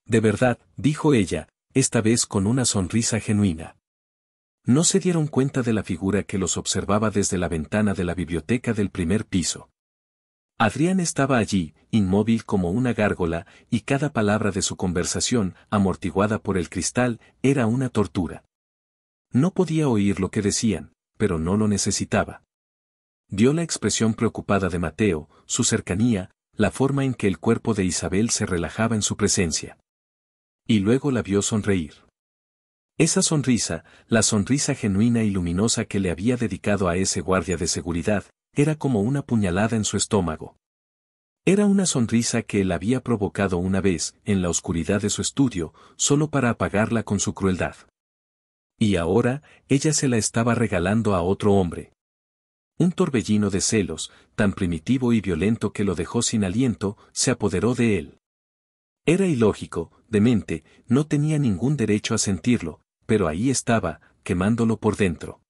De verdad, dijo ella, esta vez con una sonrisa genuina. No se dieron cuenta de la figura que los observaba desde la ventana de la biblioteca del primer piso. Adrián estaba allí, inmóvil como una gárgola, y cada palabra de su conversación, amortiguada por el cristal, era una tortura. No podía oír lo que decían, pero no lo necesitaba. Vio la expresión preocupada de Mateo, su cercanía, la forma en que el cuerpo de Isabel se relajaba en su presencia. Y luego la vio sonreír. Esa sonrisa, la sonrisa genuina y luminosa que le había dedicado a ese guardia de seguridad, era como una puñalada en su estómago. Era una sonrisa que él había provocado una vez, en la oscuridad de su estudio, solo para apagarla con su crueldad. Y ahora, ella se la estaba regalando a otro hombre. Un torbellino de celos, tan primitivo y violento que lo dejó sin aliento, se apoderó de él. Era ilógico, demente, no tenía ningún derecho a sentirlo, pero ahí estaba, quemándolo por dentro.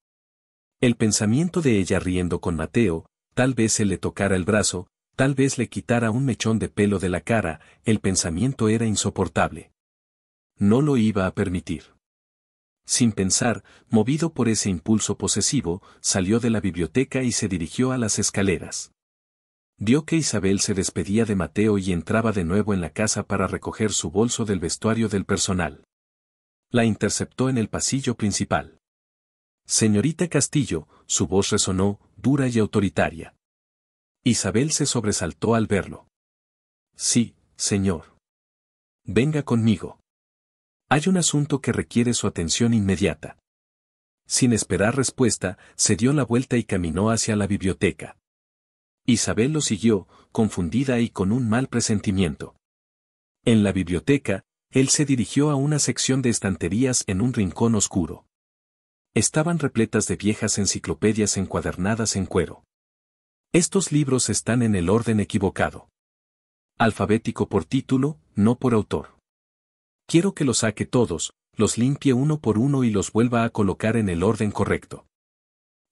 El pensamiento de ella riendo con Mateo, tal vez él le tocara el brazo, tal vez le quitara un mechón de pelo de la cara, el pensamiento era insoportable. No lo iba a permitir. Sin pensar, movido por ese impulso posesivo, salió de la biblioteca y se dirigió a las escaleras. Vio que Isabel se despedía de Mateo y entraba de nuevo en la casa para recoger su bolso del vestuario del personal. La interceptó en el pasillo principal. Señorita Castillo, su voz resonó, dura y autoritaria. Isabel se sobresaltó al verlo. Sí, señor. Venga conmigo. Hay un asunto que requiere su atención inmediata. Sin esperar respuesta, se dio la vuelta y caminó hacia la biblioteca. Isabel lo siguió, confundida y con un mal presentimiento. En la biblioteca, él se dirigió a una sección de estanterías en un rincón oscuro. Estaban repletas de viejas enciclopedias encuadernadas en cuero. Estos libros están en el orden equivocado. Alfabético por título, no por autor. Quiero que los saque todos, los limpie uno por uno y los vuelva a colocar en el orden correcto.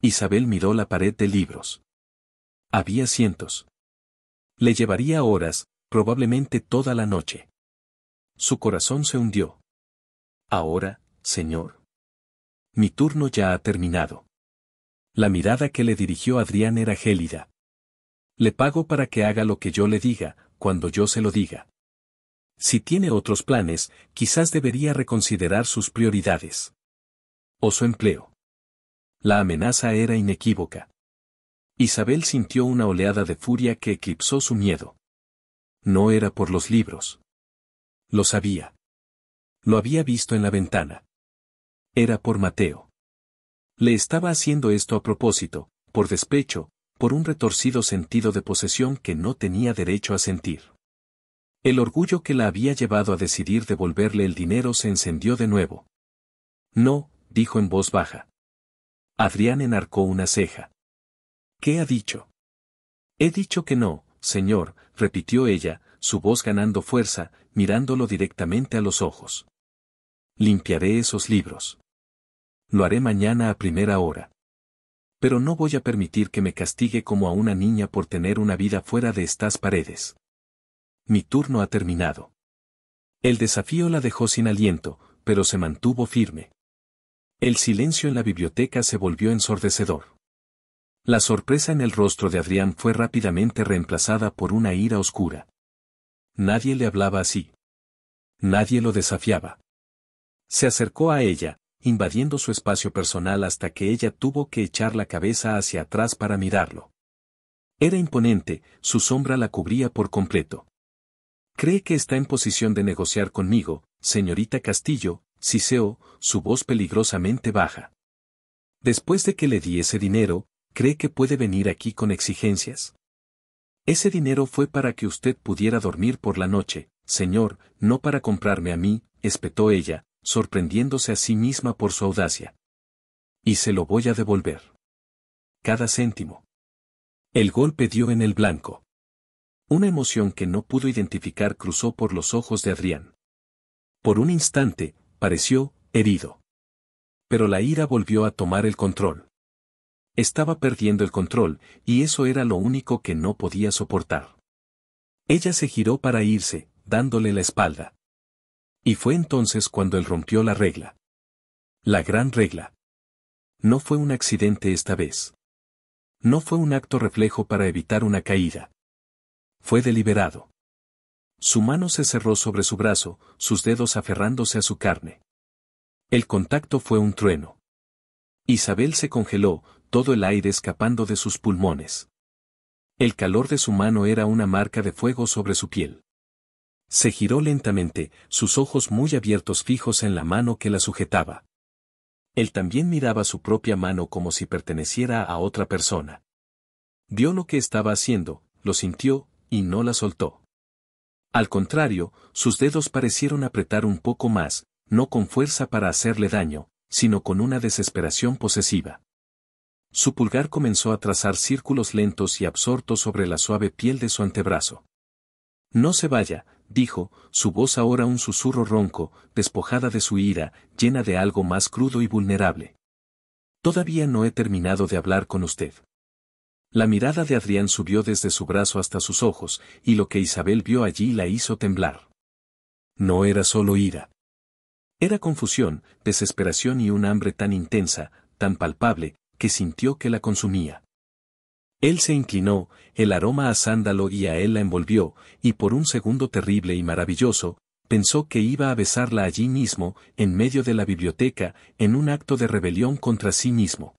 Isabel miró la pared de libros. Había cientos. Le llevaría horas, probablemente toda la noche. Su corazón se hundió. Ahora, señor. Mi turno ya ha terminado. La mirada que le dirigió Adrián era gélida. Le pago para que haga lo que yo le diga, cuando yo se lo diga. Si tiene otros planes, quizás debería reconsiderar sus prioridades. O su empleo. La amenaza era inequívoca. Isabel sintió una oleada de furia que eclipsó su miedo. No era por los libros. Lo sabía. Lo había visto en la ventana. Era por Mateo. Le estaba haciendo esto a propósito, por despecho, por un retorcido sentido de posesión que no tenía derecho a sentir. El orgullo que la había llevado a decidir devolverle el dinero se encendió de nuevo. No, dijo en voz baja. Adrián enarcó una ceja. ¿Qué ha dicho? He dicho que no, señor, repitió ella, su voz ganando fuerza, mirándolo directamente a los ojos. Limpiaré esos libros. Lo haré mañana a primera hora. Pero no voy a permitir que me castigue como a una niña por tener una vida fuera de estas paredes. Mi turno ha terminado. El desafío la dejó sin aliento, pero se mantuvo firme. El silencio en la biblioteca se volvió ensordecedor. La sorpresa en el rostro de Adrián fue rápidamente reemplazada por una ira oscura. Nadie le hablaba así. Nadie lo desafiaba. Se acercó a ella, invadiendo su espacio personal hasta que ella tuvo que echar la cabeza hacia atrás para mirarlo. Era imponente, su sombra la cubría por completo. ¿Cree que está en posición de negociar conmigo, señorita Castillo? Siseó, su voz peligrosamente baja. Después de que le di ese dinero, ¿cree que puede venir aquí con exigencias? Ese dinero fue para que usted pudiera dormir por la noche, señor, no para comprarme a mí, espetó ella, sorprendiéndose a sí misma por su audacia. Y se lo voy a devolver. Cada céntimo. El golpe dio en el blanco. Una emoción que no pudo identificar cruzó por los ojos de Adrián. Por un instante, pareció herido. Pero la ira volvió a tomar el control. Estaba perdiendo el control, y eso era lo único que no podía soportar. Ella se giró para irse, dándole la espalda. Y fue entonces cuando él rompió la regla. La gran regla. No fue un accidente esta vez. No fue un acto reflejo para evitar una caída. Fue deliberado. Su mano se cerró sobre su brazo, sus dedos aferrándose a su carne. El contacto fue un trueno. Isabel se congeló, todo el aire escapando de sus pulmones. El calor de su mano era una marca de fuego sobre su piel. Se giró lentamente, sus ojos muy abiertos fijos en la mano que la sujetaba. Él también miraba su propia mano como si perteneciera a otra persona. Vio lo que estaba haciendo, lo sintió, y no la soltó. Al contrario, sus dedos parecieron apretar un poco más, no con fuerza para hacerle daño, sino con una desesperación posesiva. Su pulgar comenzó a trazar círculos lentos y absortos sobre la suave piel de su antebrazo. No se vaya, dijo, su voz ahora un susurro ronco, despojada de su ira, llena de algo más crudo y vulnerable. Todavía no he terminado de hablar con usted. La mirada de Adrián subió desde su brazo hasta sus ojos, y lo que Isabel vio allí la hizo temblar. No era solo ira. Era confusión, desesperación y un hambre tan intensa, tan palpable, que sintió que la consumía. Él se inclinó, el aroma a sándalo y a él la envolvió, y por un segundo terrible y maravilloso, Pensó que iba a besarla allí mismo, en medio de la biblioteca, en un acto de rebelión contra sí mismo.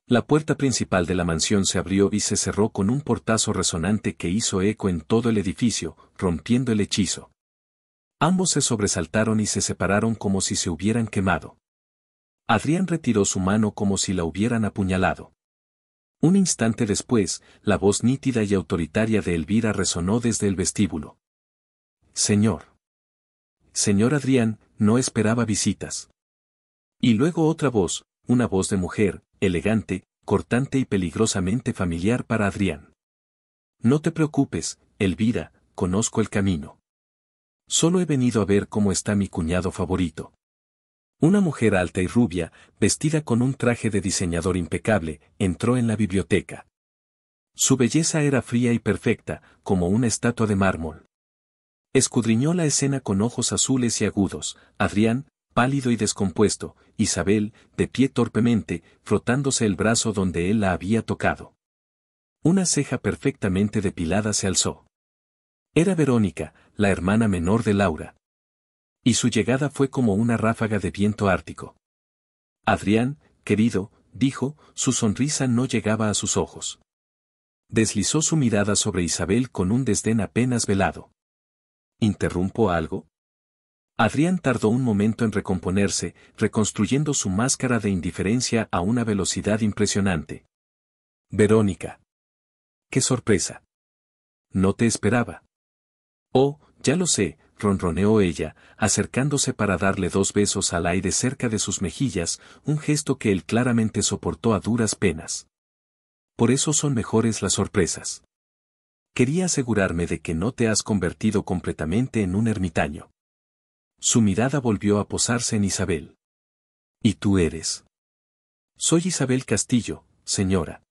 La puerta principal de la mansión se abrió y se cerró con un portazo resonante que hizo eco en todo el edificio, rompiendo el hechizo. Ambos se sobresaltaron y se separaron como si se hubieran quemado. Adrián retiró su mano como si la hubieran apuñalado. Un instante después, la voz nítida y autoritaria de Elvira resonó desde el vestíbulo. Señor. Señor Adrián, no esperaba visitas. Y luego otra voz, una voz de mujer, elegante, cortante y peligrosamente familiar para Adrián. No te preocupes, Elvira, conozco el camino. Solo he venido a ver cómo está mi cuñado favorito. Una mujer alta y rubia, vestida con un traje de diseñador impecable, entró en la biblioteca. Su belleza era fría y perfecta, como una estatua de mármol. Escudriñó la escena con ojos azules y agudos, Adrián, pálido y descompuesto, Isabel, de pie torpemente, frotándose el brazo donde él la había tocado. Una ceja perfectamente depilada se alzó. Era Verónica, la hermana menor de Laura. Y su llegada fue como una ráfaga de viento ártico. Adrián, querido, dijo, su sonrisa no llegaba a sus ojos. Deslizó su mirada sobre Isabel con un desdén apenas velado. ¿Interrumpo algo? Adrián tardó un momento en recomponerse, reconstruyendo su máscara de indiferencia a una velocidad impresionante. Verónica. ¡Qué sorpresa! No te esperaba. Oh, ya lo sé, ronroneó ella, acercándose para darle 2 besos al aire cerca de sus mejillas, un gesto que él claramente soportó a duras penas. Por eso son mejores las sorpresas. Quería asegurarme de que no te has convertido completamente en un ermitaño. Su mirada volvió a posarse en Isabel. ¿Y tú eres? Soy Isabel Castillo, señora.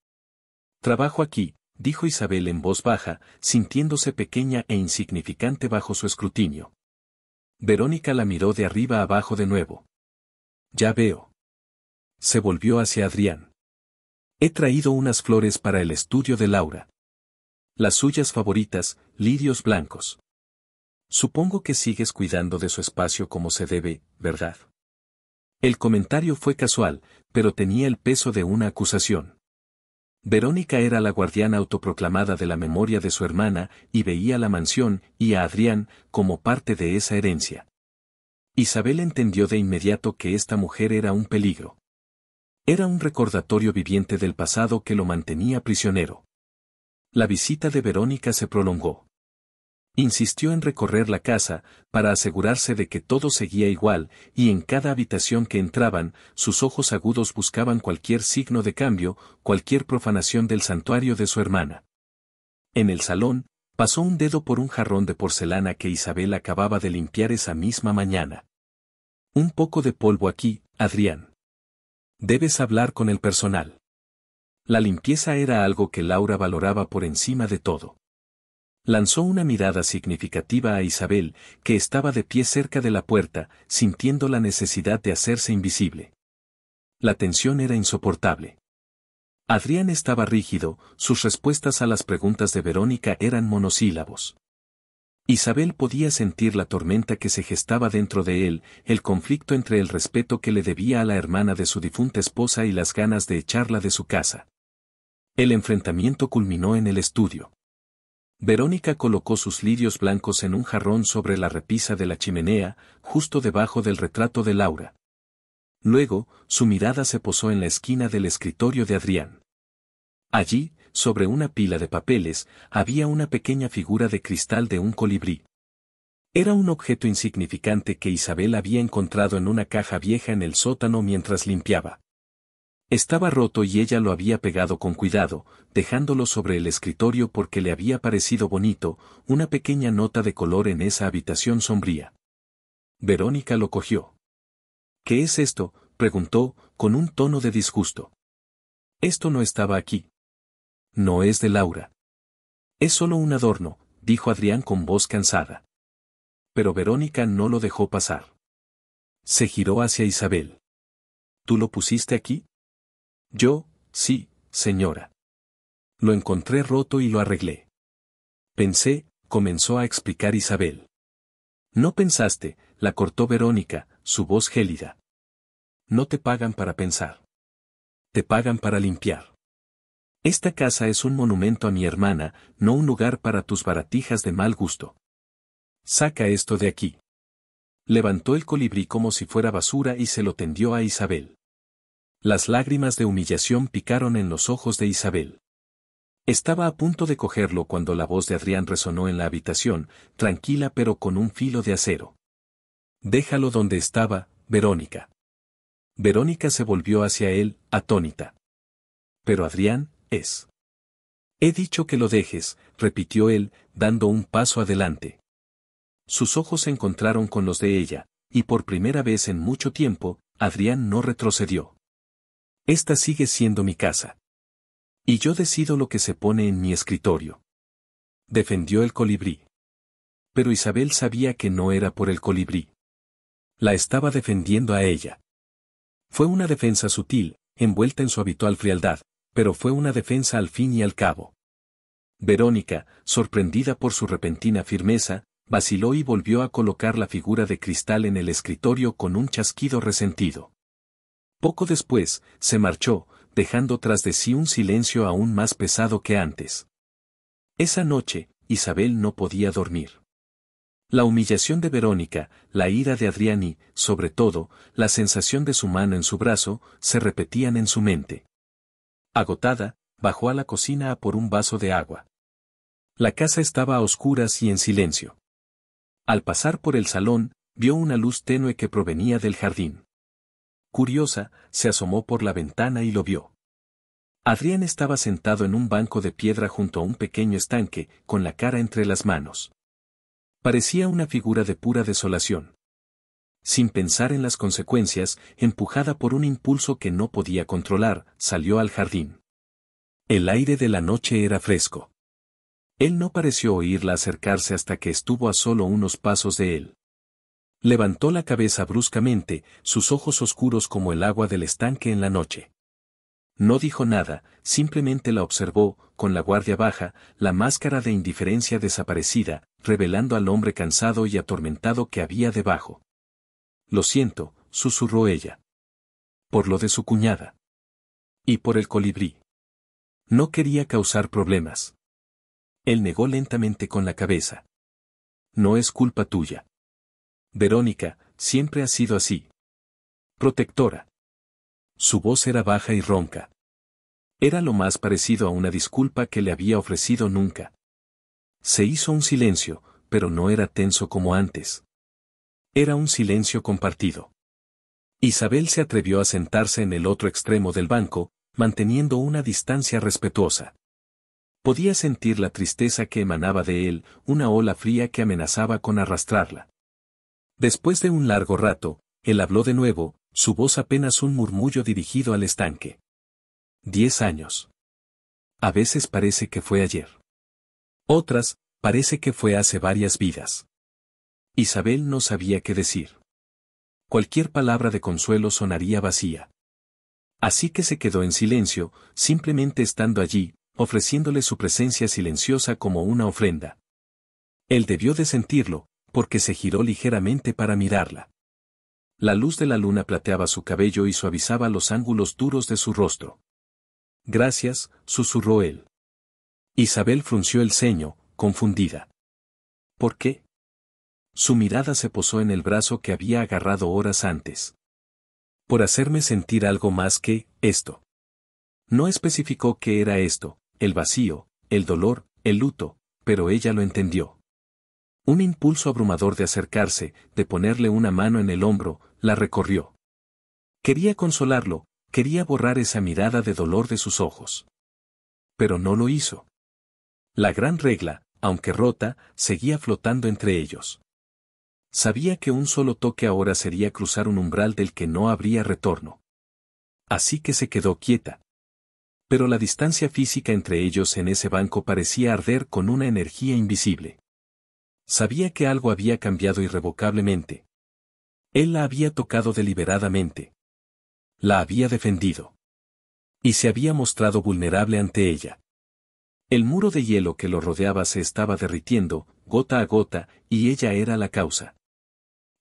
Trabajo aquí, dijo Isabel en voz baja, sintiéndose pequeña e insignificante bajo su escrutinio. Verónica la miró de arriba abajo de nuevo. Ya veo. Se volvió hacia Adrián. He traído unas flores para el estudio de Laura. Las suyas favoritas, lirios blancos. Supongo que sigues cuidando de su espacio como se debe, ¿verdad? El comentario fue casual, pero tenía el peso de una acusación. Verónica era la guardiana autoproclamada de la memoria de su hermana y veía la mansión y a Adrián como parte de esa herencia. Isabel entendió de inmediato que esta mujer era un peligro. Era un recordatorio viviente del pasado que lo mantenía prisionero. La visita de Verónica se prolongó. Insistió en recorrer la casa, para asegurarse de que todo seguía igual, y en cada habitación que entraban, sus ojos agudos buscaban cualquier signo de cambio, cualquier profanación del santuario de su hermana. En el salón, pasó un dedo por un jarrón de porcelana que Isabel acababa de limpiar esa misma mañana. Un poco de polvo aquí, Adrián. Debes hablar con el personal. La limpieza era algo que Laura valoraba por encima de todo. Lanzó una mirada significativa a Isabel, que estaba de pie cerca de la puerta, sintiendo la necesidad de hacerse invisible. La tensión era insoportable. Adrián estaba rígido, sus respuestas a las preguntas de Verónica eran monosílabos. Isabel podía sentir la tormenta que se gestaba dentro de él, el conflicto entre el respeto que le debía a la hermana de su difunta esposa y las ganas de echarla de su casa. El enfrentamiento culminó en el estudio. Verónica colocó sus lirios blancos en un jarrón sobre la repisa de la chimenea, justo debajo del retrato de Laura. Luego, su mirada se posó en la esquina del escritorio de Adrián. Allí, sobre una pila de papeles, había una pequeña figura de cristal de un colibrí. Era un objeto insignificante que Isabel había encontrado en una caja vieja en el sótano mientras limpiaba. Estaba roto y ella lo había pegado con cuidado, dejándolo sobre el escritorio porque le había parecido bonito, una pequeña nota de color en esa habitación sombría. Verónica lo cogió. ¿Qué es esto?, preguntó, con un tono de disgusto. Esto no estaba aquí. No es de Laura. Es solo un adorno, dijo Adrián con voz cansada. Pero Verónica no lo dejó pasar. Se giró hacia Isabel. ¿Tú lo pusiste aquí? Yo, sí, señora. Lo encontré roto y lo arreglé. Pensé, comenzó a explicar Isabel. No pensaste, la cortó Verónica, su voz gélida. No te pagan para pensar. Te pagan para limpiar. Esta casa es un monumento a mi hermana, no un lugar para tus baratijas de mal gusto. Saca esto de aquí. Levantó el colibrí como si fuera basura y se lo tendió a Isabel. Las lágrimas de humillación picaron en los ojos de Isabel. Estaba a punto de cogerlo cuando la voz de Adrián resonó en la habitación, tranquila pero con un filo de acero. Déjalo donde estaba, Verónica. Verónica se volvió hacia él, atónita. Pero Adrián, es. He dicho que lo dejes, repitió él, dando un paso adelante. Sus ojos se encontraron con los de ella, y por primera vez en mucho tiempo, Adrián no retrocedió. Esta sigue siendo mi casa. Y yo decido lo que se pone en mi escritorio. Defendió el colibrí. Pero Isabel sabía que no era por el colibrí. La estaba defendiendo a ella. Fue una defensa sutil, envuelta en su habitual frialdad, pero fue una defensa al fin y al cabo. Verónica, sorprendida por su repentina firmeza, vaciló y volvió a colocar la figura de cristal en el escritorio con un chasquido resentido. Poco después, se marchó, dejando tras de sí un silencio aún más pesado que antes. Esa noche, Isabel no podía dormir. La humillación de Verónica, la ira de Adrián y, sobre todo, la sensación de su mano en su brazo, se repetían en su mente. Agotada, bajó a la cocina a por un vaso de agua. La casa estaba a oscuras y en silencio. Al pasar por el salón, vio una luz tenue que provenía del jardín. Curiosa, se asomó por la ventana y lo vio. Adrián estaba sentado en un banco de piedra junto a un pequeño estanque, con la cara entre las manos. Parecía una figura de pura desolación. Sin pensar en las consecuencias, empujada por un impulso que no podía controlar, salió al jardín. El aire de la noche era fresco. Él no pareció oírla acercarse hasta que estuvo a solo unos pasos de él. Levantó la cabeza bruscamente, sus ojos oscuros como el agua del estanque en la noche. No dijo nada, simplemente la observó, con la guardia baja, la máscara de indiferencia desaparecida, revelando al hombre cansado y atormentado que había debajo. Lo siento, susurró ella. Por lo de su cuñada. Y por el colibrí. No quería causar problemas. Él negó lentamente con la cabeza. No es culpa tuya. Verónica, siempre ha sido así. Protectora. Su voz era baja y ronca. Era lo más parecido a una disculpa que le había ofrecido nunca. Se hizo un silencio, pero no era tenso como antes. Era un silencio compartido. Isabel se atrevió a sentarse en el otro extremo del banco, manteniendo una distancia respetuosa. Podía sentir la tristeza que emanaba de él, una ola fría que amenazaba con arrastrarla. Después de un largo rato, él habló de nuevo, su voz apenas un murmullo dirigido al estanque. 10 años. A veces parece que fue ayer. Otras, parece que fue hace varias vidas. Isabel no sabía qué decir. Cualquier palabra de consuelo sonaría vacía. Así que se quedó en silencio, simplemente estando allí, ofreciéndole su presencia silenciosa como una ofrenda. Él debió de sentirlo, porque se giró ligeramente para mirarla. La luz de la luna plateaba su cabello y suavizaba los ángulos duros de su rostro. Gracias, susurró él. Isabel frunció el ceño, confundida. ¿Por qué? Su mirada se posó en el brazo que había agarrado horas antes. Por hacerme sentir algo más que esto. No especificó qué era esto, el vacío, el dolor, el luto, pero ella lo entendió. Un impulso abrumador de acercarse, de ponerle una mano en el hombro, la recorrió. Quería consolarlo, quería borrar esa mirada de dolor de sus ojos. Pero no lo hizo. La gran regla, aunque rota, seguía flotando entre ellos. Sabía que un solo toque ahora sería cruzar un umbral del que no habría retorno. Así que se quedó quieta. Pero la distancia física entre ellos en ese banco parecía arder con una energía invisible. Sabía que algo había cambiado irrevocablemente. Él la había tocado deliberadamente. La había defendido. Y se había mostrado vulnerable ante ella. El muro de hielo que lo rodeaba se estaba derritiendo, gota a gota, y ella era la causa.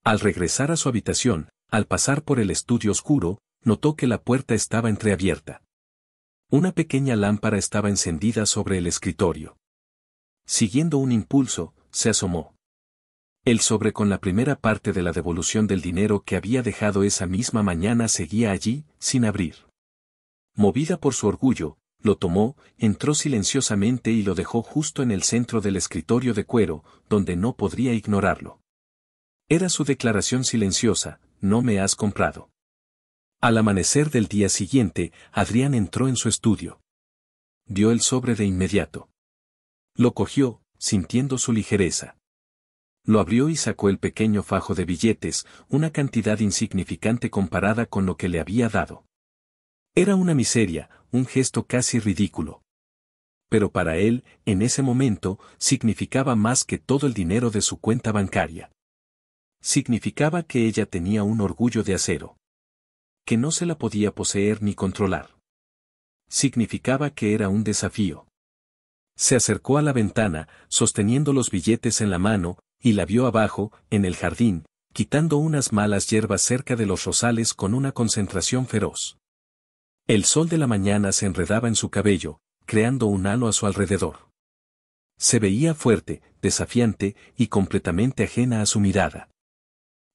Al regresar a su habitación, al pasar por el estudio oscuro, notó que la puerta estaba entreabierta. Una pequeña lámpara estaba encendida sobre el escritorio. Siguiendo un impulso, se asomó. El sobre con la primera parte de la devolución del dinero que había dejado esa misma mañana seguía allí, sin abrir. Movida por su orgullo, lo tomó, entró silenciosamente y lo dejó justo en el centro del escritorio de cuero, donde no podría ignorarlo. Era su declaración silenciosa: no me has comprado. Al amanecer del día siguiente, Adrián entró en su estudio. Vio el sobre de inmediato. Lo cogió, sintiendo su ligereza. Lo abrió y sacó el pequeño fajo de billetes, una cantidad insignificante comparada con lo que le había dado. Era una miseria, un gesto casi ridículo. Pero para él, en ese momento, significaba más que todo el dinero de su cuenta bancaria. Significaba que ella tenía un orgullo de acero. Que no se la podía poseer ni controlar. Significaba que era un desafío. Se acercó a la ventana, sosteniendo los billetes en la mano, y la vio abajo, en el jardín, quitando unas malas hierbas cerca de los rosales con una concentración feroz. El sol de la mañana se enredaba en su cabello, creando un halo a su alrededor. Se veía fuerte, desafiante, y completamente ajena a su mirada.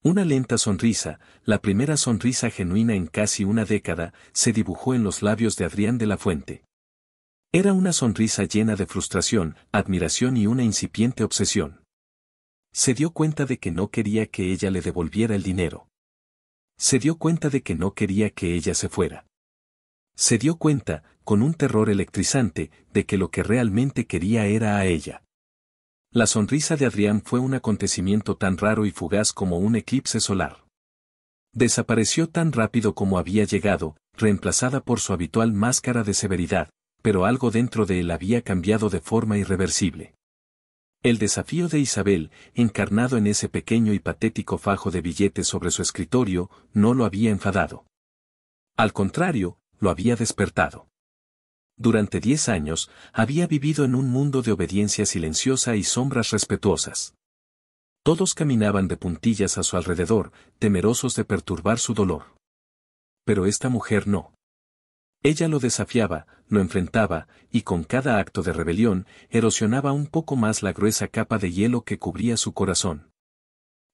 Una lenta sonrisa, la primera sonrisa genuina en casi una década, se dibujó en los labios de Adrián de la Fuente. Era una sonrisa llena de frustración, admiración y una incipiente obsesión. Se dio cuenta de que no quería que ella le devolviera el dinero. Se dio cuenta de que no quería que ella se fuera. Se dio cuenta, con un terror electrizante, de que lo que realmente quería era a ella. La sonrisa de Adrián fue un acontecimiento tan raro y fugaz como un eclipse solar. Desapareció tan rápido como había llegado, reemplazada por su habitual máscara de severidad, pero algo dentro de él había cambiado de forma irreversible. El desafío de Isabel, encarnado en ese pequeño y patético fajo de billetes sobre su escritorio, no lo había enfadado. Al contrario, lo había despertado. Durante 10 años, había vivido en un mundo de obediencia silenciosa y sombras respetuosas. Todos caminaban de puntillas a su alrededor, temerosos de perturbar su dolor. Pero esta mujer no. Ella lo desafiaba, lo enfrentaba, y con cada acto de rebelión, erosionaba un poco más la gruesa capa de hielo que cubría su corazón.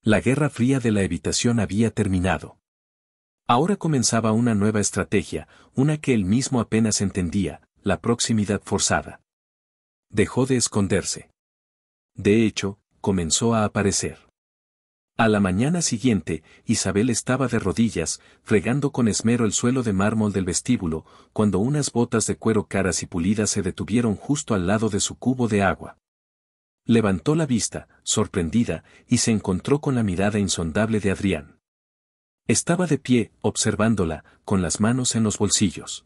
La guerra fría de la evitación había terminado. Ahora comenzaba una nueva estrategia, una que él mismo apenas entendía: la proximidad forzada. Dejó de esconderse. De hecho, comenzó a aparecer. A la mañana siguiente, Isabel estaba de rodillas, fregando con esmero el suelo de mármol del vestíbulo, cuando unas botas de cuero caras y pulidas se detuvieron justo al lado de su cubo de agua. Levantó la vista, sorprendida, y se encontró con la mirada insondable de Adrián. Estaba de pie, observándola, con las manos en los bolsillos.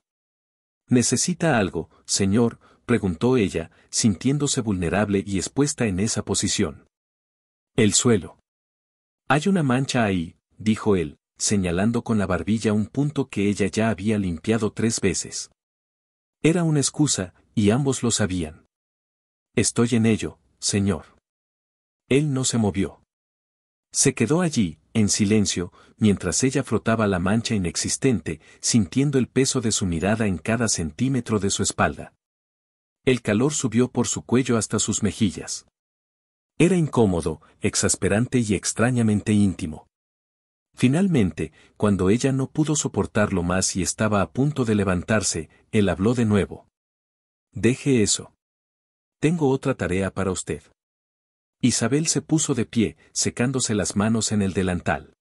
¿Necesita algo, señor?, preguntó ella, sintiéndose vulnerable y expuesta en esa posición. El suelo. Hay una mancha ahí, dijo él, señalando con la barbilla un punto que ella ya había limpiado 3 veces. Era una excusa, y ambos lo sabían. Estoy en ello, señor. Él no se movió. Se quedó allí, en silencio, mientras ella frotaba la mancha inexistente, sintiendo el peso de su mirada en cada centímetro de su espalda. El calor subió por su cuello hasta sus mejillas. Era incómodo, exasperante y extrañamente íntimo. Finalmente, cuando ella no pudo soportarlo más y estaba a punto de levantarse, él habló de nuevo. Deje eso. Tengo otra tarea para usted. Isabel se puso de pie, secándose las manos en el delantal.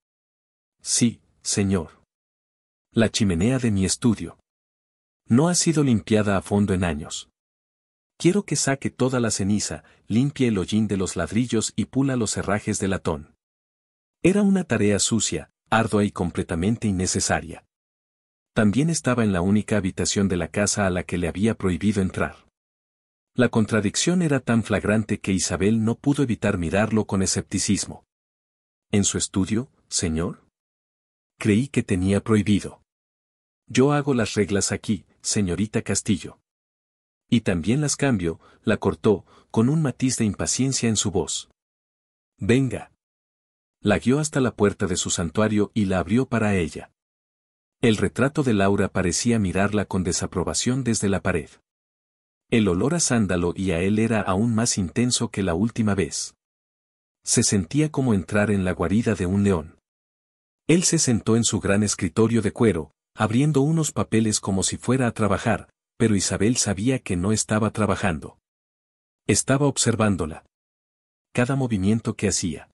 Sí, señor. La chimenea de mi estudio. No ha sido limpiada a fondo en años. Quiero que saque toda la ceniza, limpie el hollín de los ladrillos y pula los herrajes de latón. Era una tarea sucia, ardua y completamente innecesaria. También estaba en la única habitación de la casa a la que le había prohibido entrar. La contradicción era tan flagrante que Isabel no pudo evitar mirarlo con escepticismo. ¿En su estudio, señor? Creí que tenía prohibido. Yo hago las reglas aquí, señorita Castillo. Y también las cambio, la cortó, con un matiz de impaciencia en su voz. Venga. La guió hasta la puerta de su santuario y la abrió para ella. El retrato de Laura parecía mirarla con desaprobación desde la pared. El olor a sándalo y a él era aún más intenso que la última vez. Se sentía como entrar en la guarida de un león. Él se sentó en su gran escritorio de cuero, abriendo unos papeles como si fuera a trabajar, pero Isabel sabía que no estaba trabajando. Estaba observándola. Cada movimiento que hacía.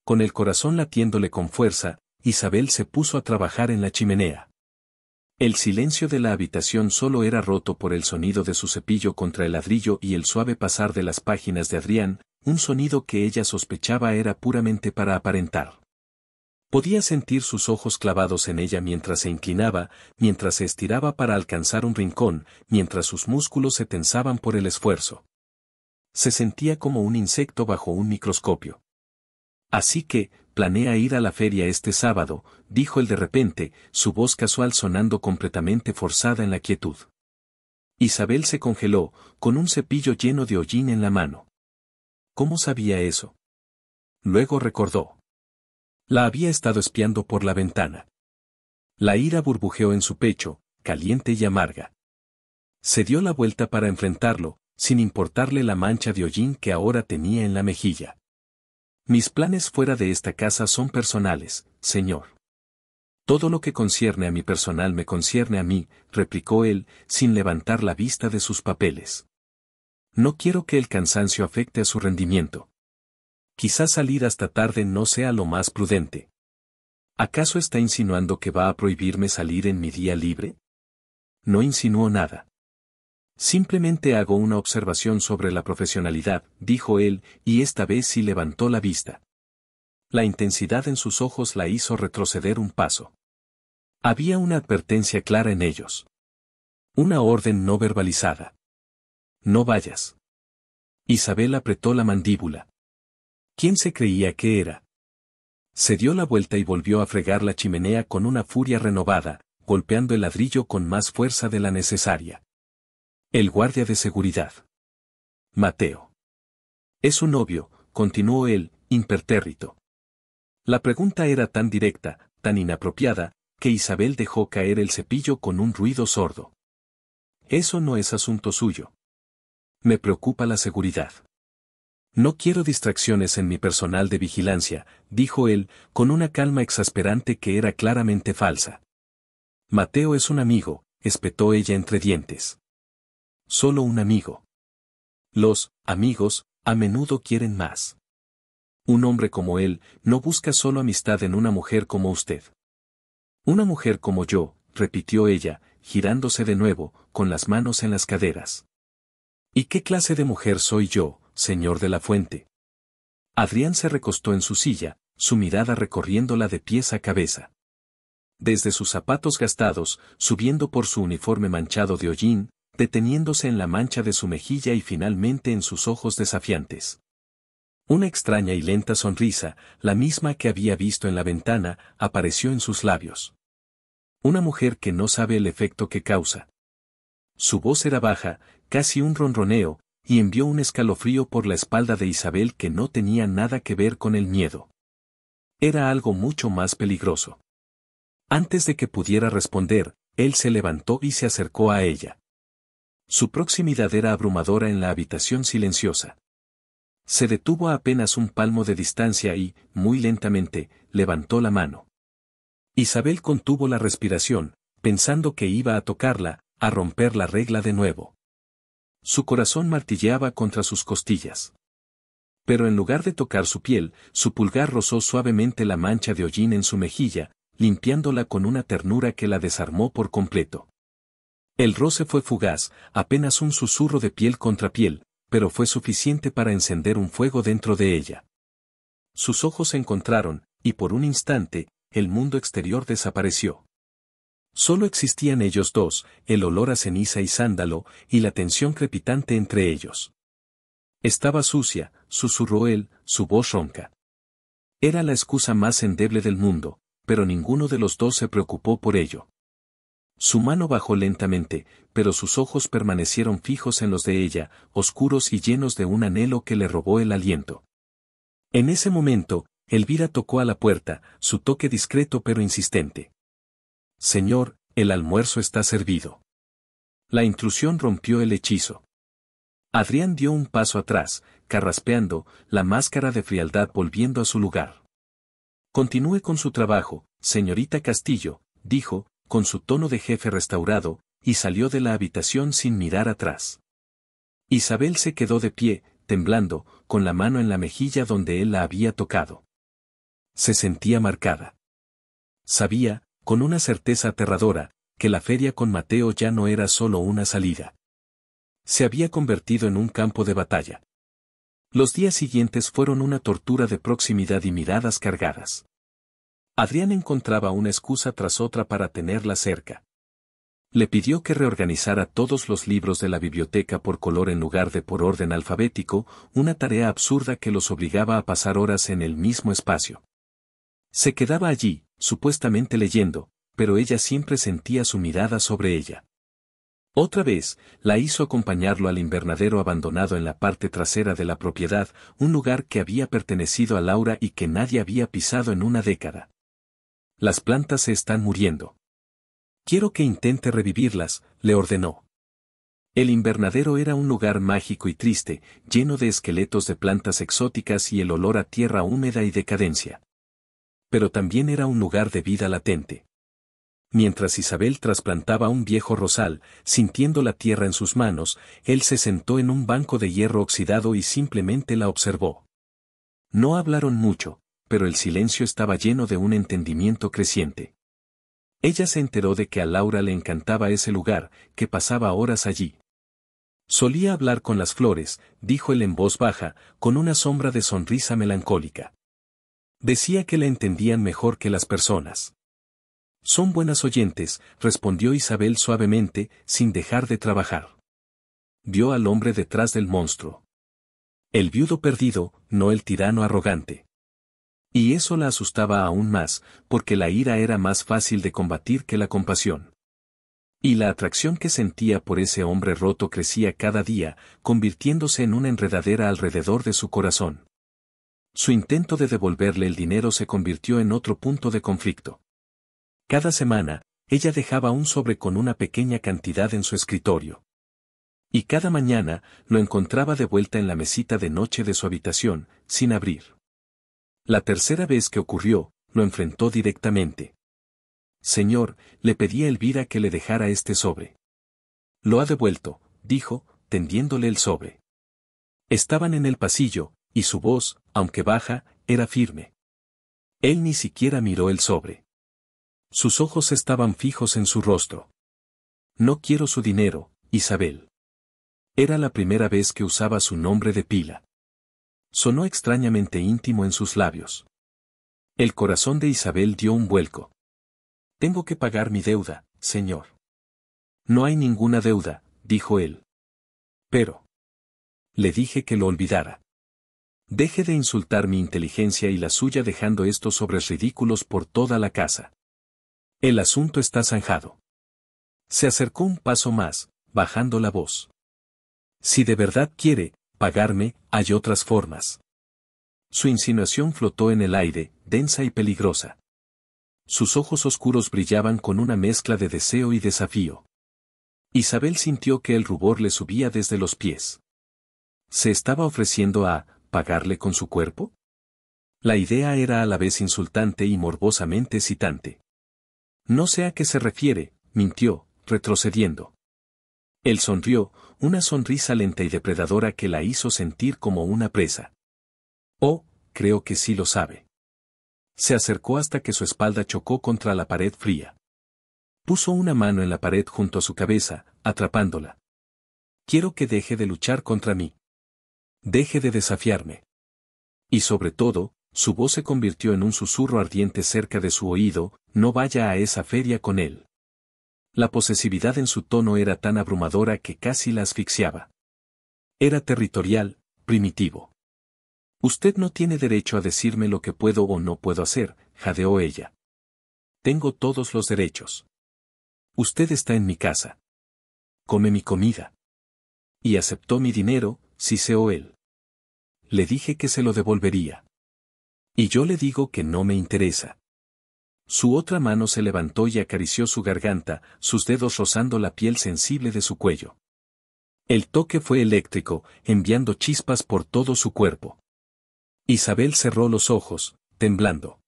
Con el corazón latiéndole con fuerza, Isabel se puso a trabajar en la chimenea. El silencio de la habitación solo era roto por el sonido de su cepillo contra el ladrillo y el suave pasar de las páginas de Adrián, un sonido que ella sospechaba era puramente para aparentar. Podía sentir sus ojos clavados en ella mientras se inclinaba, mientras se estiraba para alcanzar un rincón, mientras sus músculos se tensaban por el esfuerzo. Se sentía como un insecto bajo un microscopio. Así que, planea ir a la feria este sábado, dijo él de repente, su voz casual sonando completamente forzada en la quietud. Isabel se congeló, con un cepillo lleno de hollín en la mano. ¿Cómo sabía eso? Luego recordó. La había estado espiando por la ventana. La ira burbujeó en su pecho, caliente y amarga. Se dio la vuelta para enfrentarlo, sin importarle la mancha de hollín que ahora tenía en la mejilla. Mis planes fuera de esta casa son personales, señor. Todo lo que concierne a mi personal me concierne a mí, replicó él, sin levantar la vista de sus papeles. No quiero que el cansancio afecte a su rendimiento. Quizás salir hasta tarde no sea lo más prudente. ¿Acaso está insinuando que va a prohibirme salir en mi día libre? No insinuó nada. Simplemente hago una observación sobre la profesionalidad, dijo él, y esta vez sí levantó la vista. La intensidad en sus ojos la hizo retroceder un paso. Había una advertencia clara en ellos. Una orden no verbalizada. No vayas. Isabel apretó la mandíbula. ¿Quién se creía que era? Se dio la vuelta y volvió a fregar la chimenea con una furia renovada, golpeando el ladrillo con más fuerza de la necesaria. El guardia de seguridad. Mateo. Es su novio, continuó él, impertérrito. La pregunta era tan directa, tan inapropiada, que Isabel dejó caer el cepillo con un ruido sordo. Eso no es asunto suyo. Me preocupa la seguridad. No quiero distracciones en mi personal de vigilancia, dijo él, con una calma exasperante que era claramente falsa. Mateo es un amigo, espetó ella entre dientes. Solo un amigo. Los amigos, a menudo quieren más. Un hombre como él, no busca solo amistad en una mujer como usted. Una mujer como yo, repitió ella, girándose de nuevo, con las manos en las caderas. ¿Y qué clase de mujer soy yo, señor de la Fuente? Adrián se recostó en su silla, su mirada recorriéndola de pies a cabeza. Desde sus zapatos gastados, subiendo por su uniforme manchado de hollín, deteniéndose en la mancha de su mejilla y finalmente en sus ojos desafiantes. Una extraña y lenta sonrisa, la misma que había visto en la ventana, apareció en sus labios. Una mujer que no sabe el efecto que causa. Su voz era baja, casi un ronroneo, y envió un escalofrío por la espalda de Isabel que no tenía nada que ver con el miedo. Era algo mucho más peligroso. Antes de que pudiera responder, él se levantó y se acercó a ella. Su proximidad era abrumadora en la habitación silenciosa. Se detuvo a apenas un palmo de distancia y, muy lentamente, levantó la mano. Isabel contuvo la respiración, pensando que iba a tocarla, a romper la regla de nuevo. Su corazón martilleaba contra sus costillas. Pero en lugar de tocar su piel, su pulgar rozó suavemente la mancha de hollín en su mejilla, limpiándola con una ternura que la desarmó por completo. El roce fue fugaz, apenas un susurro de piel contra piel, pero fue suficiente para encender un fuego dentro de ella. Sus ojos se encontraron, y por un instante, el mundo exterior desapareció. Solo existían ellos dos, el olor a ceniza y sándalo, y la tensión crepitante entre ellos. Estaba sucia, susurró él, su voz ronca. Era la excusa más endeble del mundo, pero ninguno de los dos se preocupó por ello. Su mano bajó lentamente, pero sus ojos permanecieron fijos en los de ella, oscuros y llenos de un anhelo que le robó el aliento. En ese momento, Elvira tocó a la puerta, su toque discreto pero insistente. Señor, el almuerzo está servido. La intrusión rompió el hechizo. Adrián dio un paso atrás, carraspeando, la máscara de frialdad volviendo a su lugar. Continúe con su trabajo, señorita Castillo, dijo, con su tono de jefe restaurado, y salió de la habitación sin mirar atrás. Isabel se quedó de pie, temblando, con la mano en la mejilla donde él la había tocado. Se sentía marcada. Sabía, con una certeza aterradora, que la feria con Mateo ya no era solo una salida. Se había convertido en un campo de batalla. Los días siguientes fueron una tortura de proximidad y miradas cargadas. Adrián encontraba una excusa tras otra para tenerla cerca. Le pidió que reorganizara todos los libros de la biblioteca por color en lugar de por orden alfabético, una tarea absurda que los obligaba a pasar horas en el mismo espacio. Se quedaba allí, supuestamente leyendo, pero ella siempre sentía su mirada sobre ella. Otra vez, la hizo acompañarlo al invernadero abandonado en la parte trasera de la propiedad, un lugar que había pertenecido a Laura y que nadie había pisado en una década. Las plantas se están muriendo. Quiero que intente revivirlas, le ordenó. El invernadero era un lugar mágico y triste, lleno de esqueletos de plantas exóticas y el olor a tierra húmeda y decadencia. Pero también era un lugar de vida latente. Mientras Isabel trasplantaba un viejo rosal, sintiendo la tierra en sus manos, él se sentó en un banco de hierro oxidado y simplemente la observó. No hablaron mucho, pero el silencio estaba lleno de un entendimiento creciente. Ella se enteró de que a Laura le encantaba ese lugar, que pasaba horas allí. Solía hablar con las flores, dijo él en voz baja, con una sombra de sonrisa melancólica. Decía que le entendían mejor que las personas. Son buenas oyentes, respondió Isabel suavemente, sin dejar de trabajar. Vio al hombre detrás del monstruo. El viudo perdido, no el tirano arrogante. Y eso la asustaba aún más, porque la ira era más fácil de combatir que la compasión. Y la atracción que sentía por ese hombre roto crecía cada día, convirtiéndose en una enredadera alrededor de su corazón. Su intento de devolverle el dinero se convirtió en otro punto de conflicto. Cada semana, ella dejaba un sobre con una pequeña cantidad en su escritorio. Y cada mañana, lo encontraba de vuelta en la mesita de noche de su habitación, sin abrir. La tercera vez que ocurrió, lo enfrentó directamente. Señor, le pedí a Elvira que le dejara este sobre. Lo ha devuelto, dijo, tendiéndole el sobre. Estaban en el pasillo, y su voz, aunque baja, era firme. Él ni siquiera miró el sobre. Sus ojos estaban fijos en su rostro. No quiero su dinero, Isabel. Era la primera vez que usaba su nombre de pila. Sonó extrañamente íntimo en sus labios. El corazón de Isabel dio un vuelco. Tengo que pagar mi deuda, señor. No hay ninguna deuda, dijo él. Pero. Le dije que lo olvidara. Deje de insultar mi inteligencia y la suya dejando estos sobres ridículos por toda la casa. El asunto está zanjado. Se acercó un paso más, bajando la voz. Si de verdad quiere pagarme, hay otras formas. Su insinuación flotó en el aire, densa y peligrosa. Sus ojos oscuros brillaban con una mezcla de deseo y desafío. Isabel sintió que el rubor le subía desde los pies. ¿Se estaba ofreciendo a pagarle con su cuerpo? La idea era a la vez insultante y morbosamente excitante. No sé a qué se refiere, mintió, retrocediendo. Él sonrió, una sonrisa lenta y depredadora que la hizo sentir como una presa. Oh, creo que sí lo sabe. Se acercó hasta que su espalda chocó contra la pared fría. Puso una mano en la pared junto a su cabeza, atrapándola. Quiero que deje de luchar contra mí. Deje de desafiarme. Y sobre todo, su voz se convirtió en un susurro ardiente cerca de su oído, no vaya a esa feria con él. La posesividad en su tono era tan abrumadora que casi la asfixiaba. Era territorial, primitivo. Usted no tiene derecho a decirme lo que puedo o no puedo hacer, jadeó ella. Tengo todos los derechos. Usted está en mi casa. Come mi comida. Y aceptó mi dinero, siseó él. Le dije que se lo devolvería. Y yo le digo que no me interesa. Su otra mano se levantó y acarició su garganta, sus dedos rozando la piel sensible de su cuello. El toque fue eléctrico, enviando chispas por todo su cuerpo. Isabel cerró los ojos, temblando.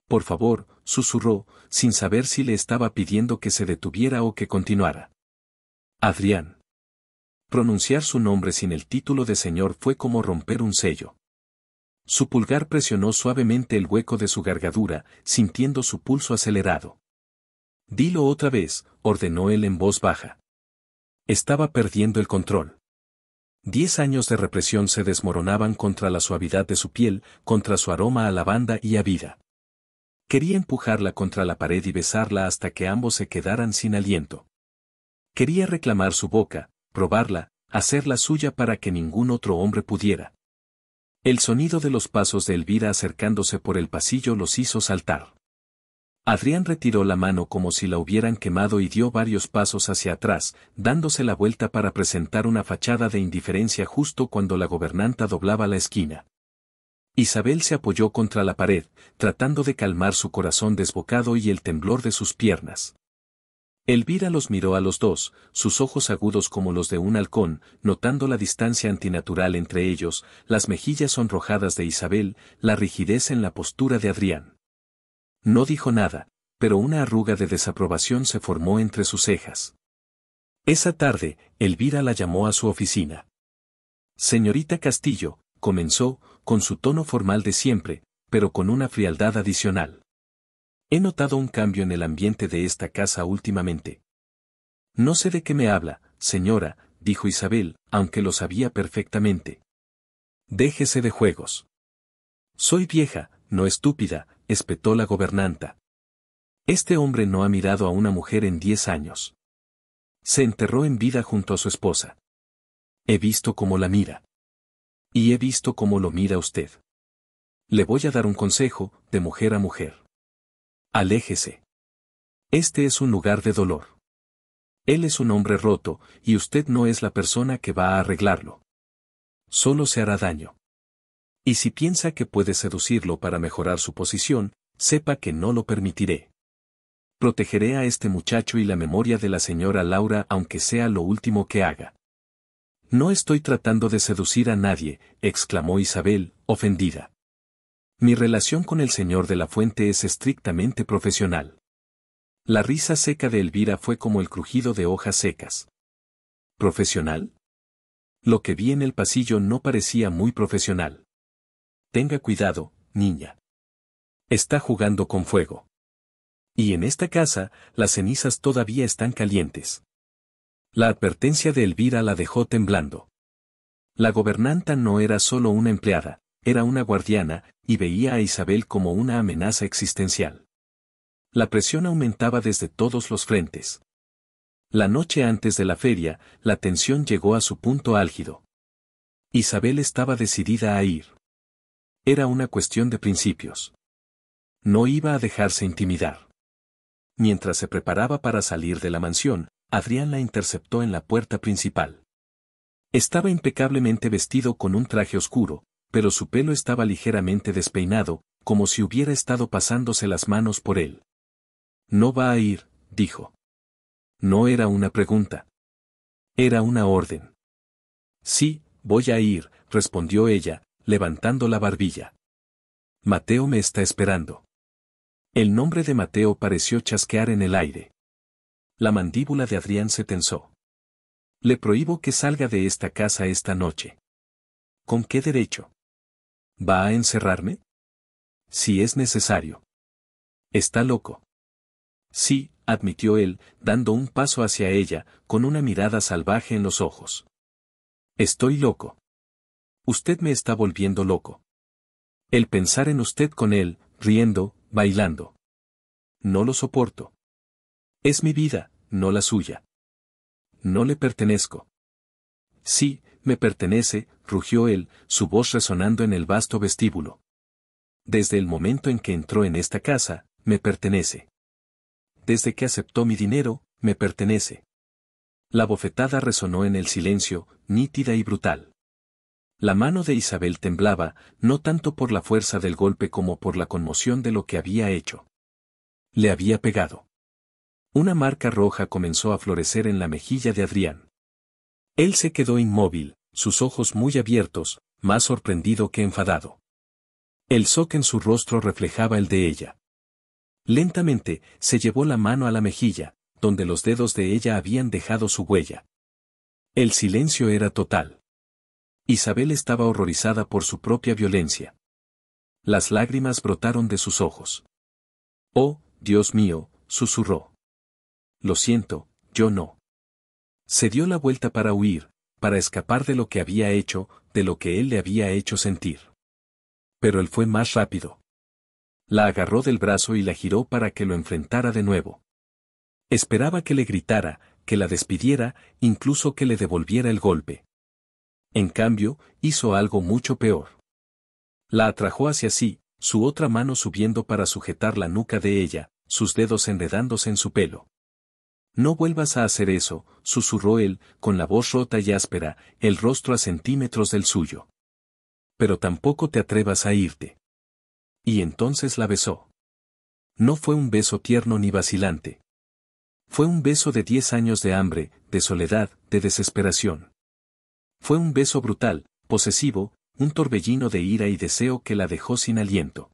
Por favor, susurró, sin saber si le estaba pidiendo que se detuviera o que continuara. Adrián. Pronunciar su nombre sin el título de señor fue como romper un sello. Su pulgar presionó suavemente el hueco de su gargadura, sintiendo su pulso acelerado. Dilo otra vez, ordenó él en voz baja. Estaba perdiendo el control. 10 años de represión se desmoronaban contra la suavidad de su piel, contra su aroma a lavanda y a vida. Quería empujarla contra la pared y besarla hasta que ambos se quedaran sin aliento. Quería reclamar su boca, probarla, hacerla suya para que ningún otro hombre pudiera. El sonido de los pasos de Elvira acercándose por el pasillo los hizo saltar. Adrián retiró la mano como si la hubieran quemado y dio varios pasos hacia atrás, dándose la vuelta para presentar una fachada de indiferencia justo cuando la gobernanta doblaba la esquina. Isabel se apoyó contra la pared, tratando de calmar su corazón desbocado y el temblor de sus piernas. Elvira los miró a los dos, sus ojos agudos como los de un halcón, notando la distancia antinatural entre ellos, las mejillas sonrojadas de Isabel, la rigidez en la postura de Adrián. No dijo nada, pero una arruga de desaprobación se formó entre sus cejas. Esa tarde, Elvira la llamó a su oficina. Señorita Castillo, comenzó, con su tono formal de siempre, pero con una frialdad adicional. He notado un cambio en el ambiente de esta casa últimamente. No sé de qué me habla, señora, dijo Isabel, aunque lo sabía perfectamente. Déjese de juegos. Soy vieja, no estúpida, espetó la gobernanta. Este hombre no ha mirado a una mujer en 10 años. Se enterró en vida junto a su esposa. He visto cómo la mira. Y he visto cómo lo mira usted. Le voy a dar un consejo, de mujer a mujer. Aléjese. Este es un lugar de dolor. Él es un hombre roto, y usted no es la persona que va a arreglarlo. Solo se hará daño. Y si piensa que puede seducirlo para mejorar su posición, sepa que no lo permitiré. Protegeré a este muchacho y la memoria de la señora Laura aunque sea lo último que haga. No estoy tratando de seducir a nadie, exclamó Isabel, ofendida. Mi relación con el señor de la Fuente es estrictamente profesional. La risa seca de Elvira fue como el crujido de hojas secas. ¿Profesional? Lo que vi en el pasillo no parecía muy profesional. Tenga cuidado, niña. Está jugando con fuego. Y en esta casa, las cenizas todavía están calientes. La advertencia de Elvira la dejó temblando. La gobernanta no era solo una empleada, era una guardiana, y veía a Isabel como una amenaza existencial. La presión aumentaba desde todos los frentes. La noche antes de la feria, la tensión llegó a su punto álgido. Isabel estaba decidida a ir. Era una cuestión de principios. No iba a dejarse intimidar. Mientras se preparaba para salir de la mansión, Adrián la interceptó en la puerta principal. Estaba impecablemente vestido con un traje oscuro, pero su pelo estaba ligeramente despeinado, como si hubiera estado pasándose las manos por él. No va a ir, dijo. No era una pregunta. Era una orden. Sí, voy a ir, respondió ella, levantando la barbilla. Mateo me está esperando. El nombre de Mateo pareció chasquear en el aire. La mandíbula de Adrián se tensó. Le prohíbo que salga de esta casa esta noche. ¿Con qué derecho? ¿Va a encerrarme? Si es necesario. ¿Está loco? Sí, admitió él, dando un paso hacia ella, con una mirada salvaje en los ojos. Estoy loco. Usted me está volviendo loco. El pensar en usted con él, riendo, bailando. No lo soporto. Es mi vida, no la suya. No le pertenezco. Sí, me pertenece, rugió él, su voz resonando en el vasto vestíbulo. Desde el momento en que entró en esta casa, me pertenece. Desde que aceptó mi dinero, me pertenece. La bofetada resonó en el silencio, nítida y brutal. La mano de Isabel temblaba, no tanto por la fuerza del golpe como por la conmoción de lo que había hecho. Le había pegado. Una marca roja comenzó a florecer en la mejilla de Adrián. Él se quedó inmóvil, sus ojos muy abiertos, más sorprendido que enfadado. El shock en su rostro reflejaba el de ella. Lentamente, se llevó la mano a la mejilla, donde los dedos de ella habían dejado su huella. El silencio era total. Isabel estaba horrorizada por su propia violencia. Las lágrimas brotaron de sus ojos. «Oh, Dios mío», susurró. «Lo siento, yo no». Se dio la vuelta para huir, para escapar de lo que había hecho, de lo que él le había hecho sentir. Pero él fue más rápido. La agarró del brazo y la giró para que lo enfrentara de nuevo. Esperaba que le gritara, que la despidiera, incluso que le devolviera el golpe. En cambio, hizo algo mucho peor. La atrajo hacia sí, su otra mano subiendo para sujetar la nuca de ella, sus dedos enredándose en su pelo. «No vuelvas a hacer eso», susurró él, con la voz rota y áspera, el rostro a centímetros del suyo. «Pero tampoco te atrevas a irte». Y entonces la besó. No fue un beso tierno ni vacilante. Fue un beso de 10 años de hambre, de soledad, de desesperación. Fue un beso brutal, posesivo, un torbellino de ira y deseo que la dejó sin aliento.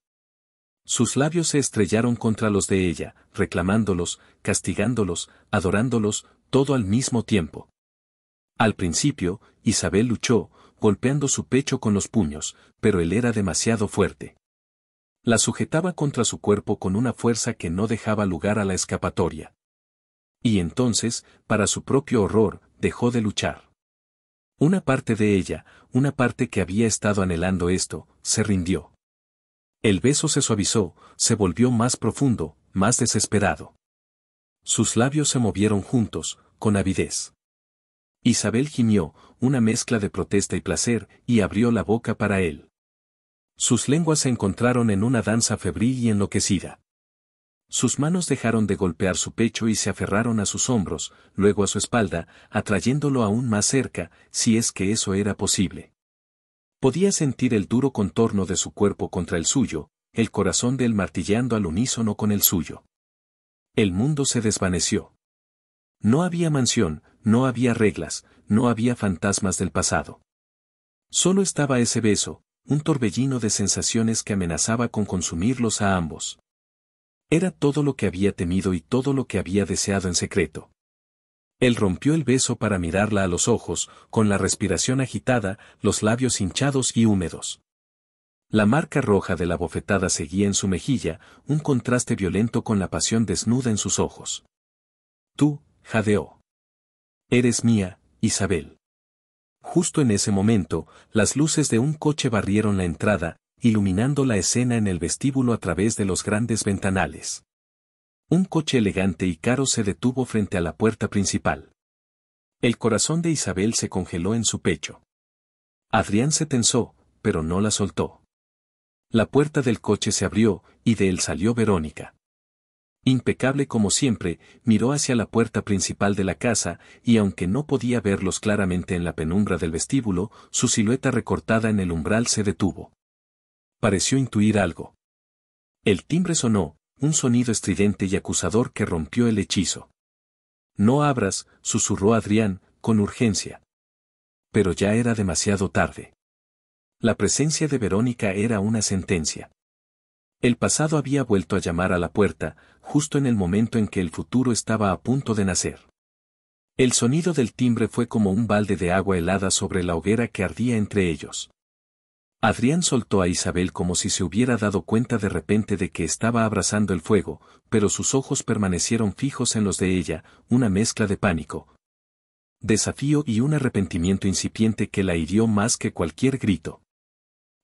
Sus labios se estrellaron contra los de ella, reclamándolos, castigándolos, adorándolos, todo al mismo tiempo. Al principio, Isabel luchó, golpeando su pecho con los puños, pero él era demasiado fuerte. La sujetaba contra su cuerpo con una fuerza que no dejaba lugar a la escapatoria. Y entonces, para su propio horror, dejó de luchar. Una parte de ella, una parte que había estado anhelando esto, se rindió. El beso se suavizó, se volvió más profundo, más desesperado. Sus labios se movieron juntos, con avidez. Isabel gimió, una mezcla de protesta y placer, y abrió la boca para él. Sus lenguas se encontraron en una danza febril y enloquecida. Sus manos dejaron de golpear su pecho y se aferraron a sus hombros, luego a su espalda, atrayéndolo aún más cerca, si es que eso era posible. Podía sentir el duro contorno de su cuerpo contra el suyo, el corazón de él martilleando al unísono con el suyo. El mundo se desvaneció. No había mansión, no había reglas, no había fantasmas del pasado. Solo estaba ese beso, un torbellino de sensaciones que amenazaba con consumirlos a ambos. Era todo lo que había temido y todo lo que había deseado en secreto. Él rompió el beso para mirarla a los ojos, con la respiración agitada, los labios hinchados y húmedos. La marca roja de la bofetada seguía en su mejilla, un contraste violento con la pasión desnuda en sus ojos. «Tú», jadeó. «Eres mía, Isabel». Justo en ese momento, las luces de un coche barrieron la entrada, iluminando la escena en el vestíbulo a través de los grandes ventanales. Un coche elegante y caro se detuvo frente a la puerta principal. El corazón de Isabel se congeló en su pecho. Adrián se tensó, pero no la soltó. La puerta del coche se abrió, y de él salió Verónica. Impecable como siempre, miró hacia la puerta principal de la casa, y aunque no podía verlos claramente en la penumbra del vestíbulo, su silueta recortada en el umbral se detuvo. Pareció intuir algo. El timbre sonó, un sonido estridente y acusador que rompió el hechizo. «No abras», susurró Adrián, con urgencia. Pero ya era demasiado tarde. La presencia de Verónica era una sentencia. El pasado había vuelto a llamar a la puerta, justo en el momento en que el futuro estaba a punto de nacer. El sonido del timbre fue como un balde de agua helada sobre la hoguera que ardía entre ellos. Adrián soltó a Isabel como si se hubiera dado cuenta de repente de que estaba abrazando el fuego, pero sus ojos permanecieron fijos en los de ella, una mezcla de pánico, desafío y un arrepentimiento incipiente que la hirió más que cualquier grito.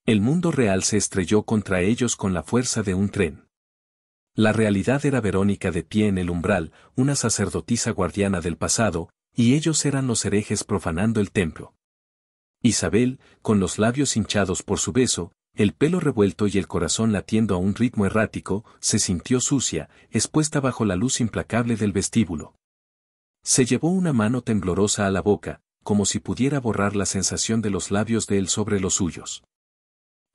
El mundo real se estrelló contra ellos con la fuerza de un tren. La realidad era Verónica de pie en el umbral, una sacerdotisa guardiana del pasado, y ellos eran los herejes profanando el templo. Isabel, con los labios hinchados por su beso, el pelo revuelto y el corazón latiendo a un ritmo errático, se sintió sucia, expuesta bajo la luz implacable del vestíbulo. Se llevó una mano temblorosa a la boca, como si pudiera borrar la sensación de los labios de él sobre los suyos.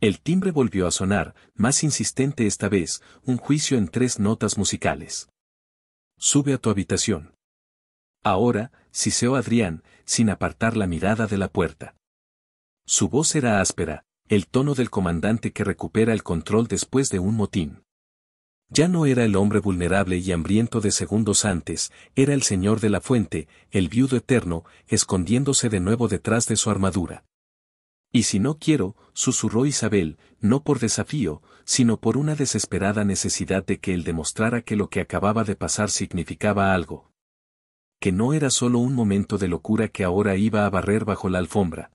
El timbre volvió a sonar, más insistente esta vez, un juicio en 3 notas musicales. Sube a tu habitación. Ahora, siseó Adrián, sin apartar la mirada de la puerta. Su voz era áspera, el tono del comandante que recupera el control después de un motín. Ya no era el hombre vulnerable y hambriento de segundos antes, era el señor de la fuente, el viudo eterno, escondiéndose de nuevo detrás de su armadura. Y si no quiero, susurró Isabel, no por desafío, sino por una desesperada necesidad de que él demostrara que lo que acababa de pasar significaba algo. Que no era solo un momento de locura que ahora iba a barrer bajo la alfombra.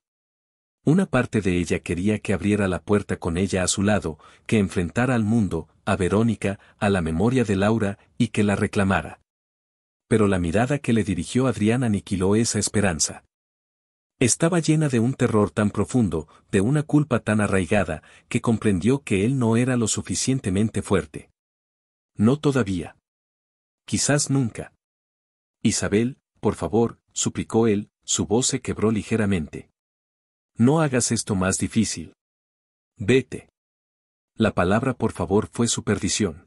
Una parte de ella quería que abriera la puerta con ella a su lado, que enfrentara al mundo, a Verónica, a la memoria de Laura, y que la reclamara. Pero la mirada que le dirigió Adrián aniquiló esa esperanza. Estaba llena de un terror tan profundo, de una culpa tan arraigada, que comprendió que él no era lo suficientemente fuerte. No todavía. Quizás nunca. Isabel, por favor, suplicó él, su voz se quebró ligeramente. No hagas esto más difícil. Vete. La palabra por favor fue su perdición.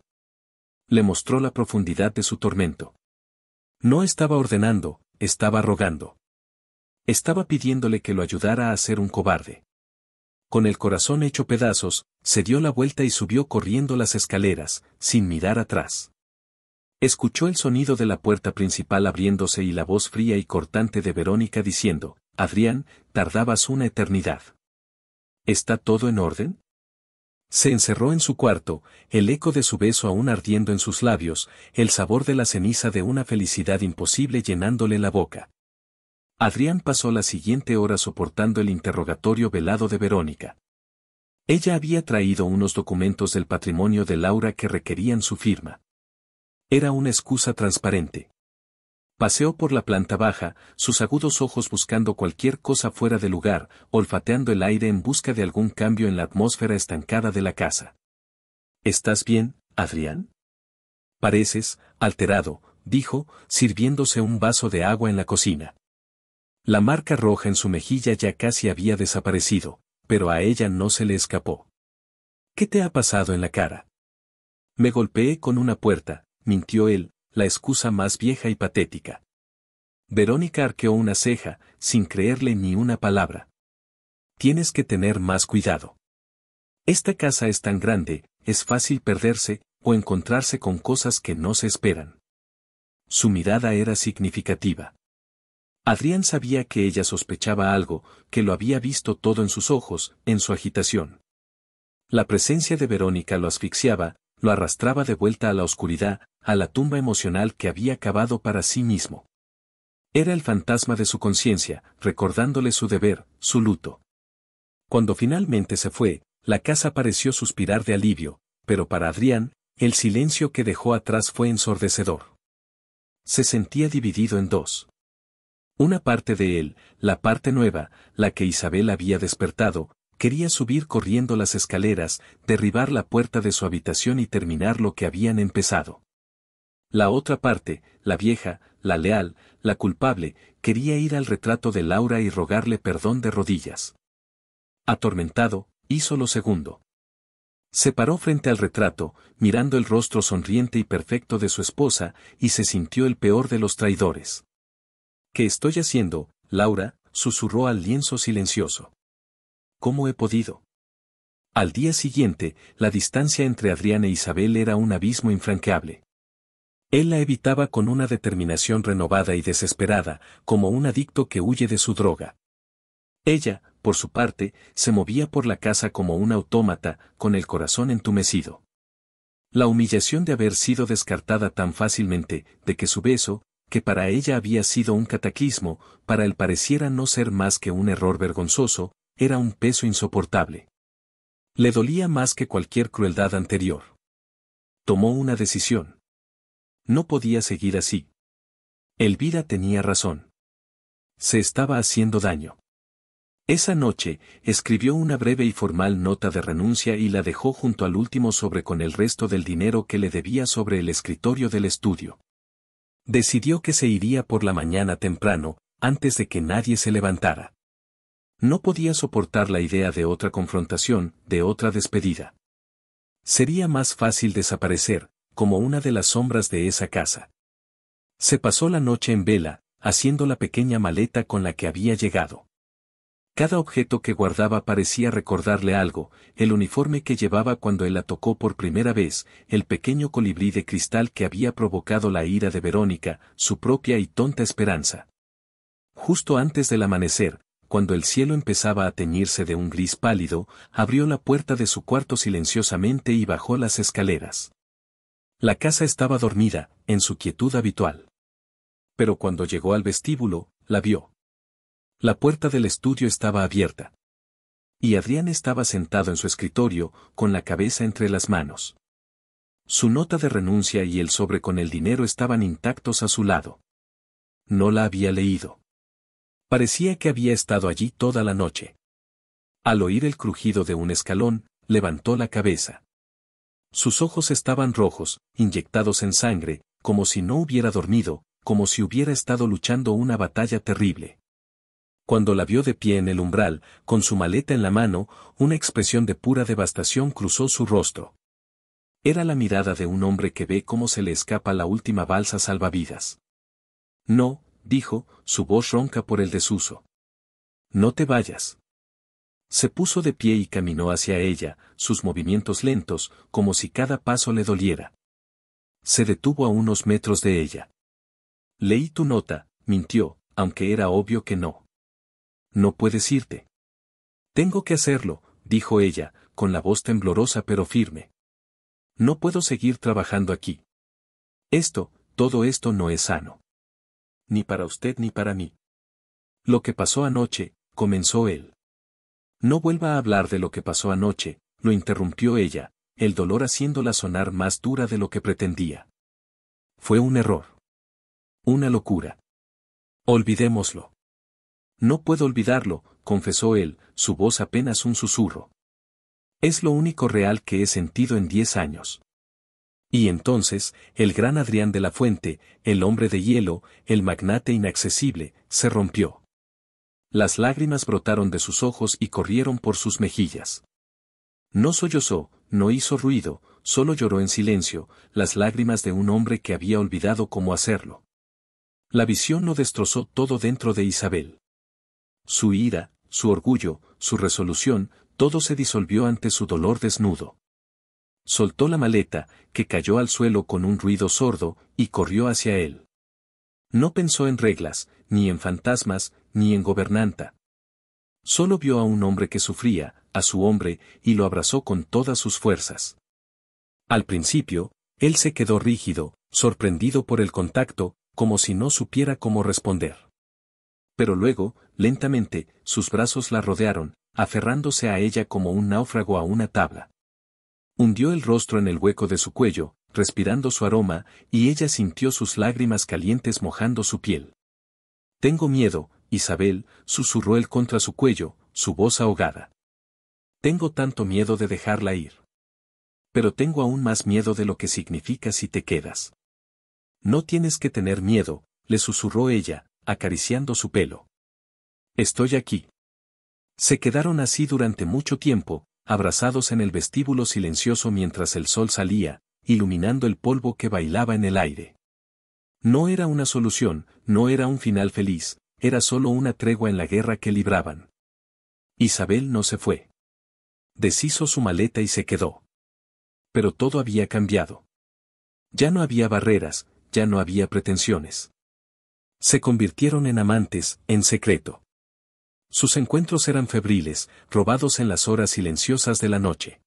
Le mostró la profundidad de su tormento. No estaba ordenando, estaba rogando. Estaba pidiéndole que lo ayudara a ser un cobarde. Con el corazón hecho pedazos, se dio la vuelta y subió corriendo las escaleras, sin mirar atrás. Escuchó el sonido de la puerta principal abriéndose y la voz fría y cortante de Verónica diciendo, Adrián, tardabas una eternidad. ¿Está todo en orden? Se encerró en su cuarto, el eco de su beso aún ardiendo en sus labios, el sabor de la ceniza de una felicidad imposible llenándole la boca. Adrián pasó la siguiente hora soportando el interrogatorio velado de Verónica. Ella había traído unos documentos del patrimonio de Laura que requerían su firma. Era una excusa transparente. Paseó por la planta baja, sus agudos ojos buscando cualquier cosa fuera de lugar, olfateando el aire en busca de algún cambio en la atmósfera estancada de la casa. ¿Estás bien, Adrián? Pareces alterado, dijo, sirviéndose un vaso de agua en la cocina. La marca roja en su mejilla ya casi había desaparecido, pero a ella no se le escapó. ¿Qué te ha pasado en la cara? Me golpeé con una puerta, mintió él, la excusa más vieja y patética. Verónica arqueó una ceja, sin creerle ni una palabra. Tienes que tener más cuidado. Esta casa es tan grande, es fácil perderse, o encontrarse con cosas que no se esperan. Su mirada era significativa. Adrián sabía que ella sospechaba algo, que lo había visto todo en sus ojos, en su agitación. La presencia de Verónica lo asfixiaba, lo arrastraba de vuelta a la oscuridad, a la tumba emocional que había cavado para sí mismo. Era el fantasma de su conciencia, recordándole su deber, su luto. Cuando finalmente se fue, la casa pareció suspirar de alivio, pero para Adrián, el silencio que dejó atrás fue ensordecedor. Se sentía dividido en 2. Una parte de él, la parte nueva, la que Isabel había despertado, quería subir corriendo las escaleras, derribar la puerta de su habitación y terminar lo que habían empezado. La otra parte, la vieja, la leal, la culpable, quería ir al retrato de Laura y rogarle perdón de rodillas. Atormentado, hizo lo segundo. Se paró frente al retrato, mirando el rostro sonriente y perfecto de su esposa, y se sintió el peor de los traidores. ¿Qué estoy haciendo, Laura?, susurró al lienzo silencioso. ¿Cómo he podido? Al día siguiente, la distancia entre Adrián e Isabel era un abismo infranqueable. Él la evitaba con una determinación renovada y desesperada, como un adicto que huye de su droga. Ella, por su parte, se movía por la casa como un autómata, con el corazón entumecido. La humillación de haber sido descartada tan fácilmente, de que su beso, que para ella había sido un cataclismo, para él pareciera no ser más que un error vergonzoso, era un peso insoportable. Le dolía más que cualquier crueldad anterior. Tomó una decisión. No podía seguir así. Elvira tenía razón. Se estaba haciendo daño. Esa noche, escribió una breve y formal nota de renuncia y la dejó junto al último sobre con el resto del dinero que le debía sobre el escritorio del estudio. Decidió que se iría por la mañana temprano, antes de que nadie se levantara. No podía soportar la idea de otra confrontación, de otra despedida. Sería más fácil desaparecer, como una de las sombras de esa casa. Se pasó la noche en vela, haciendo la pequeña maleta con la que había llegado. Cada objeto que guardaba parecía recordarle algo, el uniforme que llevaba cuando él la tocó por primera vez, el pequeño colibrí de cristal que había provocado la ira de Verónica, su propia y tonta esperanza. Justo antes del amanecer, cuando el cielo empezaba a teñirse de un gris pálido, abrió la puerta de su cuarto silenciosamente y bajó las escaleras. La casa estaba dormida, en su quietud habitual. Pero cuando llegó al vestíbulo, la vio. La puerta del estudio estaba abierta. Y Adrián estaba sentado en su escritorio, con la cabeza entre las manos. Su nota de renuncia y el sobre con el dinero estaban intactos a su lado. No la había leído. Parecía que había estado allí toda la noche. Al oír el crujido de un escalón, levantó la cabeza. Sus ojos estaban rojos, inyectados en sangre, como si no hubiera dormido, como si hubiera estado luchando una batalla terrible. Cuando la vio de pie en el umbral, con su maleta en la mano, una expresión de pura devastación cruzó su rostro. Era la mirada de un hombre que ve cómo se le escapa la última balsa salvavidas. No, dijo, su voz ronca por el desuso. No te vayas. Se puso de pie y caminó hacia ella, sus movimientos lentos, como si cada paso le doliera. Se detuvo a unos metros de ella. Leí tu nota, mintió, aunque era obvio que no. No puedes irte. Tengo que hacerlo, dijo ella, con la voz temblorosa pero firme. No puedo seguir trabajando aquí. Todo esto no es sano. Ni para usted ni para mí. Lo que pasó anoche, comenzó él. No vuelva a hablar de lo que pasó anoche, lo interrumpió ella, el dolor haciéndola sonar más dura de lo que pretendía. Fue un error. Una locura. Olvidémoslo. No puedo olvidarlo, confesó él, su voz apenas un susurro. Es lo único real que he sentido en 10 años. Y entonces, el gran Adrián de la Fuente, el hombre de hielo, el magnate inaccesible, se rompió. Las lágrimas brotaron de sus ojos y corrieron por sus mejillas. No sollozó, no hizo ruido, solo lloró en silencio, las lágrimas de un hombre que había olvidado cómo hacerlo. La visión lo destrozó todo dentro de Isabel. Su ira, su orgullo, su resolución, todo se disolvió ante su dolor desnudo. Soltó la maleta, que cayó al suelo con un ruido sordo, y corrió hacia él. No pensó en reglas, ni en fantasmas, ni en gobernanta. Solo vio a un hombre que sufría, a su hombre, y lo abrazó con todas sus fuerzas. Al principio, él se quedó rígido, sorprendido por el contacto, como si no supiera cómo responder. Pero luego, lentamente, sus brazos la rodearon, aferrándose a ella como un náufrago a una tabla. Hundió el rostro en el hueco de su cuello, respirando su aroma, y ella sintió sus lágrimas calientes mojando su piel. Tengo miedo, Isabel, susurró él contra su cuello, su voz ahogada. Tengo tanto miedo de dejarla ir. Pero tengo aún más miedo de lo que significa si te quedas. No tienes que tener miedo, le susurró ella, acariciando su pelo. Estoy aquí. Se quedaron así durante mucho tiempo, abrazados en el vestíbulo silencioso mientras el sol salía, iluminando el polvo que bailaba en el aire. No era una solución, no era un final feliz, era solo una tregua en la guerra que libraban. Isabel no se fue. Deshizo su maleta y se quedó. Pero todo había cambiado. Ya no había barreras, ya no había pretensiones. Se convirtieron en amantes, en secreto. Sus encuentros eran febriles, robados en las horas silenciosas de la noche.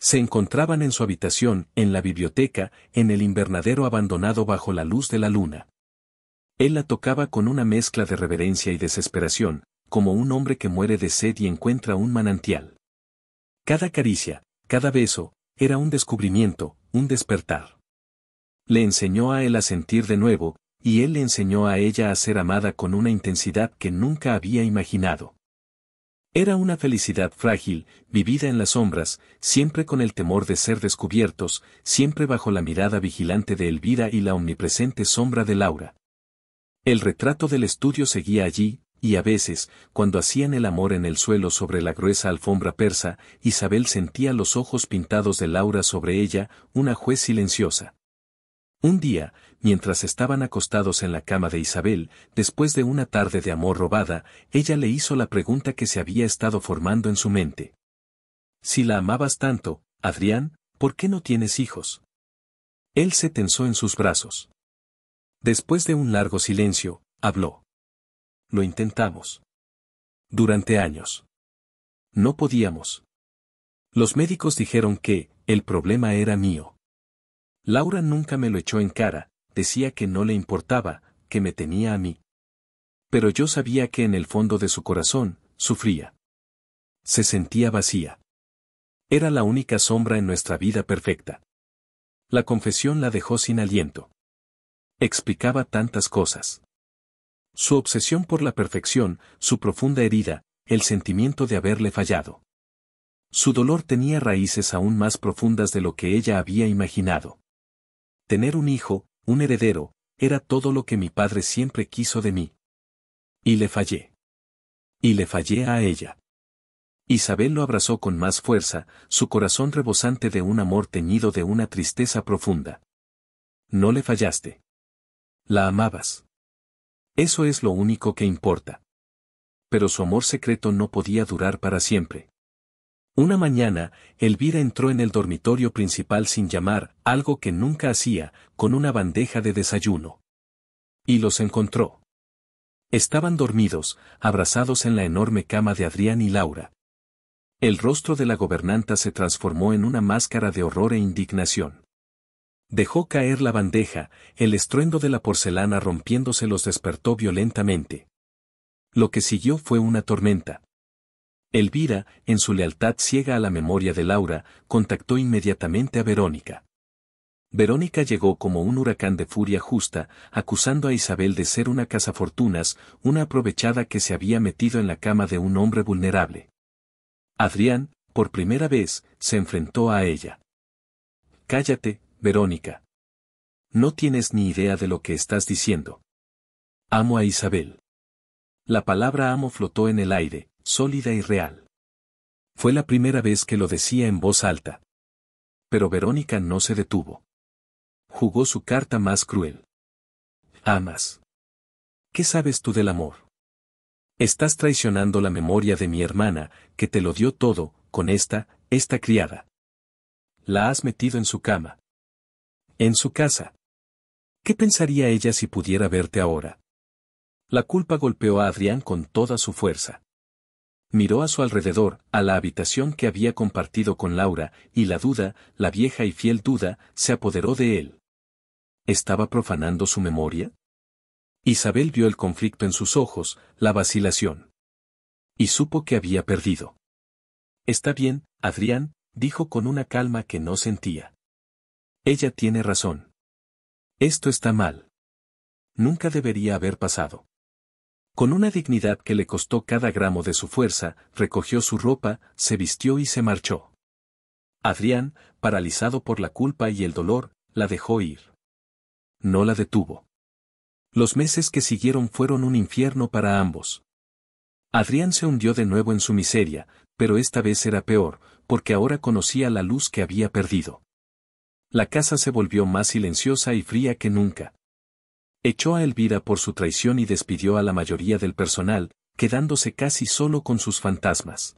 Se encontraban en su habitación, en la biblioteca, en el invernadero abandonado bajo la luz de la luna. Él la tocaba con una mezcla de reverencia y desesperación, como un hombre que muere de sed y encuentra un manantial. Cada caricia, cada beso, era un descubrimiento, un despertar. Le enseñó a él a sentir de nuevo, y él le enseñó a ella a ser amada con una intensidad que nunca había imaginado. Era una felicidad frágil, vivida en las sombras, siempre con el temor de ser descubiertos, siempre bajo la mirada vigilante de Elvira y la omnipresente sombra de Laura. El retrato del estudio seguía allí, y a veces, cuando hacían el amor en el suelo sobre la gruesa alfombra persa, Isabel sentía los ojos pintados de Laura sobre ella, una juez silenciosa. Un día, mientras estaban acostados en la cama de Isabel, después de una tarde de amor robada, ella le hizo la pregunta que se había estado formando en su mente. Si la amabas tanto, Adrián, ¿por qué no tienes hijos? Él se tensó en sus brazos. Después de un largo silencio, habló. Lo intentamos. Durante años. No podíamos. Los médicos dijeron que, el problema era mío. Laura nunca me lo echó en cara, decía que no le importaba, que me tenía a mí. Pero yo sabía que en el fondo de su corazón, sufría. Se sentía vacía. Era la única sombra en nuestra vida perfecta. La confesión la dejó sin aliento. Explicaba tantas cosas. Su obsesión por la perfección, su profunda herida, el sentimiento de haberle fallado. Su dolor tenía raíces aún más profundas de lo que ella había imaginado. Tener un hijo, un heredero, era todo lo que mi padre siempre quiso de mí. Y le fallé. Y le fallé a ella. Isabel lo abrazó con más fuerza, su corazón rebosante de un amor teñido de una tristeza profunda. No le fallaste. La amabas. Eso es lo único que importa. Pero su amor secreto no podía durar para siempre. Una mañana, Elvira entró en el dormitorio principal sin llamar, algo que nunca hacía, con una bandeja de desayuno. Y los encontró. Estaban dormidos, abrazados en la enorme cama de Adrián y Laura. El rostro de la gobernanta se transformó en una máscara de horror e indignación. Dejó caer la bandeja, el estruendo de la porcelana rompiéndose los despertó violentamente. Lo que siguió fue una tormenta. Elvira, en su lealtad ciega a la memoria de Laura, contactó inmediatamente a Verónica. Verónica llegó como un huracán de furia justa, acusando a Isabel de ser una cazafortunas, una aprovechada que se había metido en la cama de un hombre vulnerable. Adrián, por primera vez, se enfrentó a ella. Cállate, Verónica. No tienes ni idea de lo que estás diciendo. Amo a Isabel. La palabra amo flotó en el aire, sólida y real. Fue la primera vez que lo decía en voz alta. Pero Verónica no se detuvo. Jugó su carta más cruel. Amas. ¿Qué sabes tú del amor? Estás traicionando la memoria de mi hermana, que te lo dio todo, con esta criada. La has metido en su cama. En su casa. ¿Qué pensaría ella si pudiera verte ahora? La culpa golpeó a Adrián con toda su fuerza. Miró a su alrededor, a la habitación que había compartido con Laura, y la duda, la vieja y fiel duda, se apoderó de él. ¿Estaba profanando su memoria? Isabel vio el conflicto en sus ojos, la vacilación. Y supo que había perdido. Está bien, Adrián, dijo con una calma que no sentía. Ella tiene razón. Esto está mal. Nunca debería haber pasado. Con una dignidad que le costó cada gramo de su fuerza, recogió su ropa, se vistió y se marchó. Adrián, paralizado por la culpa y el dolor, la dejó ir. No la detuvo. Los meses que siguieron fueron un infierno para ambos. Adrián se hundió de nuevo en su miseria, pero esta vez era peor, porque ahora conocía la luz que había perdido. La casa se volvió más silenciosa y fría que nunca. Echó a Elvira por su traición y despidió a la mayoría del personal, quedándose casi solo con sus fantasmas.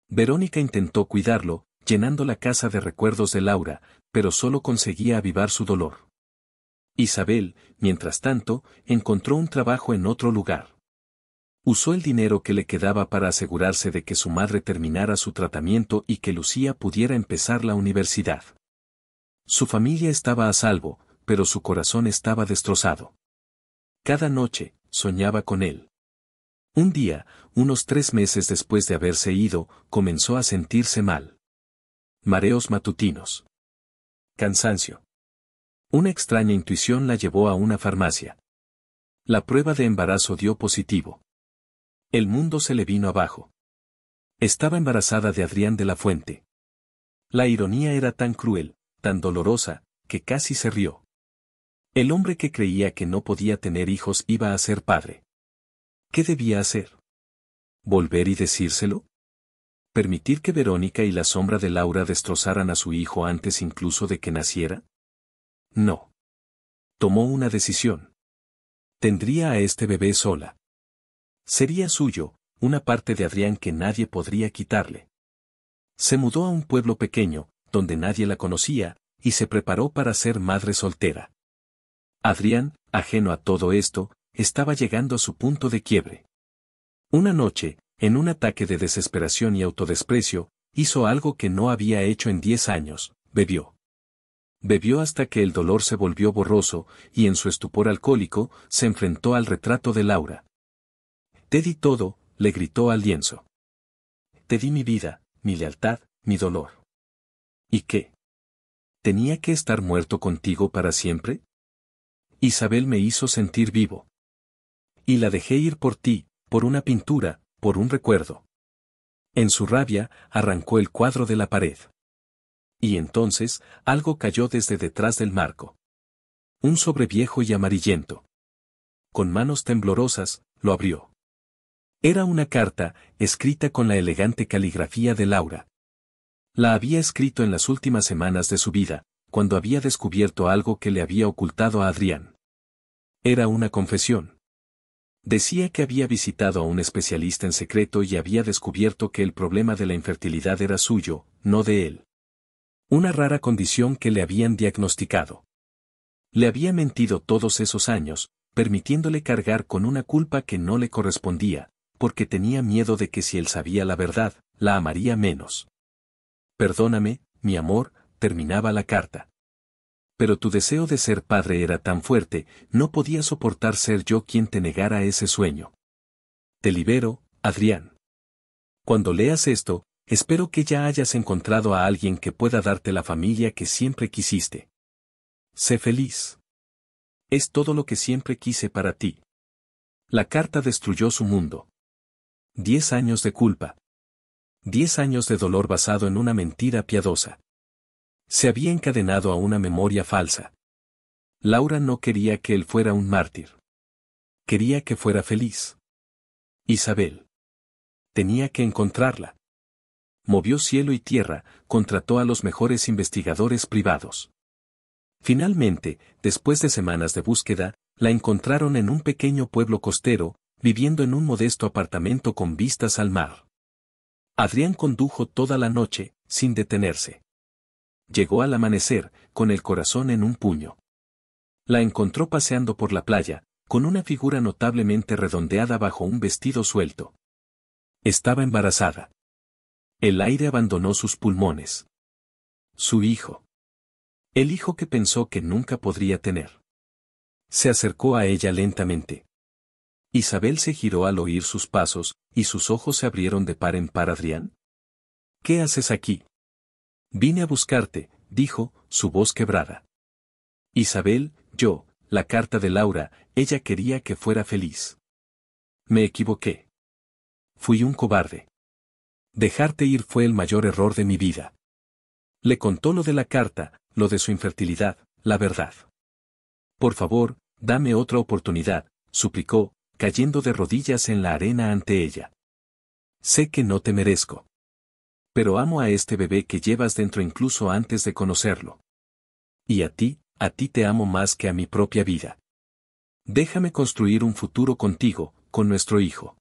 Verónica intentó cuidarlo, llenando la casa de recuerdos de Laura, pero solo conseguía avivar su dolor. Isabel, mientras tanto, encontró un trabajo en otro lugar. Usó el dinero que le quedaba para asegurarse de que su madre terminara su tratamiento y que Lucía pudiera empezar la universidad. Su familia estaba a salvo, pero su corazón estaba destrozado. Cada noche, soñaba con él. Un día, unos 3 meses después de haberse ido, comenzó a sentirse mal. Mareos matutinos. Cansancio. Una extraña intuición la llevó a una farmacia. La prueba de embarazo dio positivo. El mundo se le vino abajo. Estaba embarazada de Adrián de la Fuente. La ironía era tan cruel, tan dolorosa, que casi se rió. El hombre que creía que no podía tener hijos iba a ser padre. ¿Qué debía hacer? ¿Volver y decírselo? ¿Permitir que Verónica y la sombra de Laura destrozaran a su hijo antes incluso de que naciera? No. Tomó una decisión. Tendría a este bebé sola. Sería suyo, una parte de Adrián que nadie podría quitarle. Se mudó a un pueblo pequeño, donde nadie la conocía, y se preparó para ser madre soltera. Adrián, ajeno a todo esto, estaba llegando a su punto de quiebre. Una noche, en un ataque de desesperación y autodesprecio, hizo algo que no había hecho en 10 años, bebió. Bebió hasta que el dolor se volvió borroso, y en su estupor alcohólico, se enfrentó al retrato de Laura. Te di todo, le gritó al lienzo. Te di mi vida, mi lealtad, mi dolor. ¿Y qué? ¿Tenía que estar muerto contigo para siempre? Isabel me hizo sentir vivo. Y la dejé ir por ti, por una pintura, por un recuerdo. En su rabia, arrancó el cuadro de la pared. Y entonces, algo cayó desde detrás del marco. Un sobre viejo y amarillento. Con manos temblorosas, lo abrió. Era una carta, escrita con la elegante caligrafía de Laura. La había escrito en las últimas semanas de su vida, cuando había descubierto algo que le había ocultado a Adrián. Era una confesión. Decía que había visitado a un especialista en secreto y había descubierto que el problema de la infertilidad era suyo, no de él. Una rara condición que le habían diagnosticado. Le había mentido todos esos años, permitiéndole cargar con una culpa que no le correspondía, porque tenía miedo de que si él sabía la verdad, la amaría menos. Perdóname, mi amor, terminaba la carta. Pero tu deseo de ser padre era tan fuerte, no podía soportar ser yo quien te negara ese sueño. Te libero, Adrián. Cuando leas esto, espero que ya hayas encontrado a alguien que pueda darte la familia que siempre quisiste. Sé feliz. Es todo lo que siempre quise para ti. La carta destruyó su mundo. 10 años de culpa. 10 años de dolor basado en una mentira piadosa. Se había encadenado a una memoria falsa. Laura no quería que él fuera un mártir. Quería que fuera feliz. Isabel. Tenía que encontrarla. Movió cielo y tierra, contrató a los mejores investigadores privados. Finalmente, después de semanas de búsqueda, la encontraron en un pequeño pueblo costero, viviendo en un modesto apartamento con vistas al mar. Adrián condujo toda la noche, sin detenerse. Llegó al amanecer, con el corazón en un puño. La encontró paseando por la playa, con una figura notablemente redondeada bajo un vestido suelto. Estaba embarazada. El aire abandonó sus pulmones. Su hijo. El hijo que pensó que nunca podría tener. Se acercó a ella lentamente. Isabel se giró al oír sus pasos, y sus ojos se abrieron de par en par. Adrián. ¿Qué haces aquí? Vine a buscarte, dijo, su voz quebrada. Isabel, la carta de Laura, ella quería que fuera feliz. Me equivoqué. Fui un cobarde. Dejarte ir fue el mayor error de mi vida. Le contó lo de la carta, lo de su infertilidad, la verdad. Por favor, dame otra oportunidad, suplicó, cayendo de rodillas en la arena ante ella. Sé que no te merezco. Pero amo a este bebé que llevas dentro incluso antes de conocerlo. Y a ti te amo más que a mi propia vida. Déjame construir un futuro contigo, con nuestro hijo.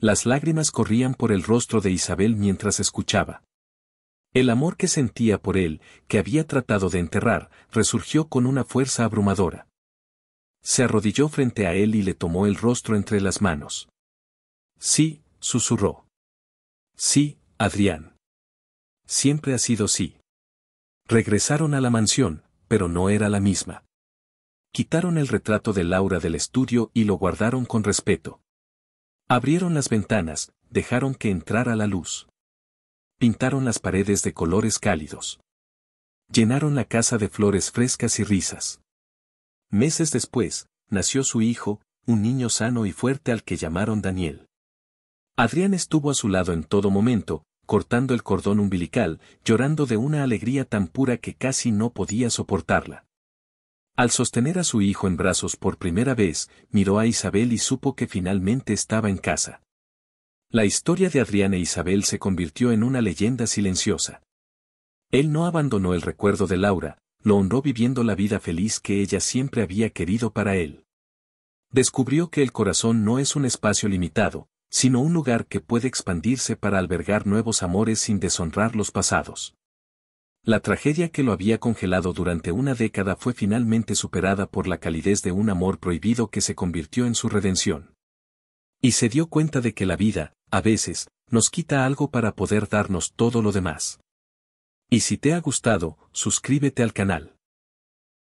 Las lágrimas corrían por el rostro de Isabel mientras escuchaba. El amor que sentía por él, que había tratado de enterrar, resurgió con una fuerza abrumadora. Se arrodilló frente a él y le tomó el rostro entre las manos. Sí, susurró. Sí, Adrián. Siempre ha sido sí. Regresaron a la mansión, pero no era la misma. Quitaron el retrato de Laura del estudio y lo guardaron con respeto. Abrieron las ventanas, dejaron que entrara la luz. Pintaron las paredes de colores cálidos. Llenaron la casa de flores frescas y risas. Meses después, nació su hijo, un niño sano y fuerte al que llamaron Daniel. Adrián estuvo a su lado en todo momento, cortando el cordón umbilical, llorando de una alegría tan pura que casi no podía soportarla. Al sostener a su hijo en brazos por primera vez, miró a Isabel y supo que finalmente estaba en casa. La historia de Adrián e Isabel se convirtió en una leyenda silenciosa. Él no abandonó el recuerdo de Laura, lo honró viviendo la vida feliz que ella siempre había querido para él. Descubrió que el corazón no es un espacio limitado, sino un lugar que puede expandirse para albergar nuevos amores sin deshonrar los pasados. La tragedia que lo había congelado durante una década fue finalmente superada por la calidez de un amor prohibido que se convirtió en su redención. Y se dio cuenta de que la vida, a veces, nos quita algo para poder darnos todo lo demás. Y si te ha gustado, suscríbete al canal.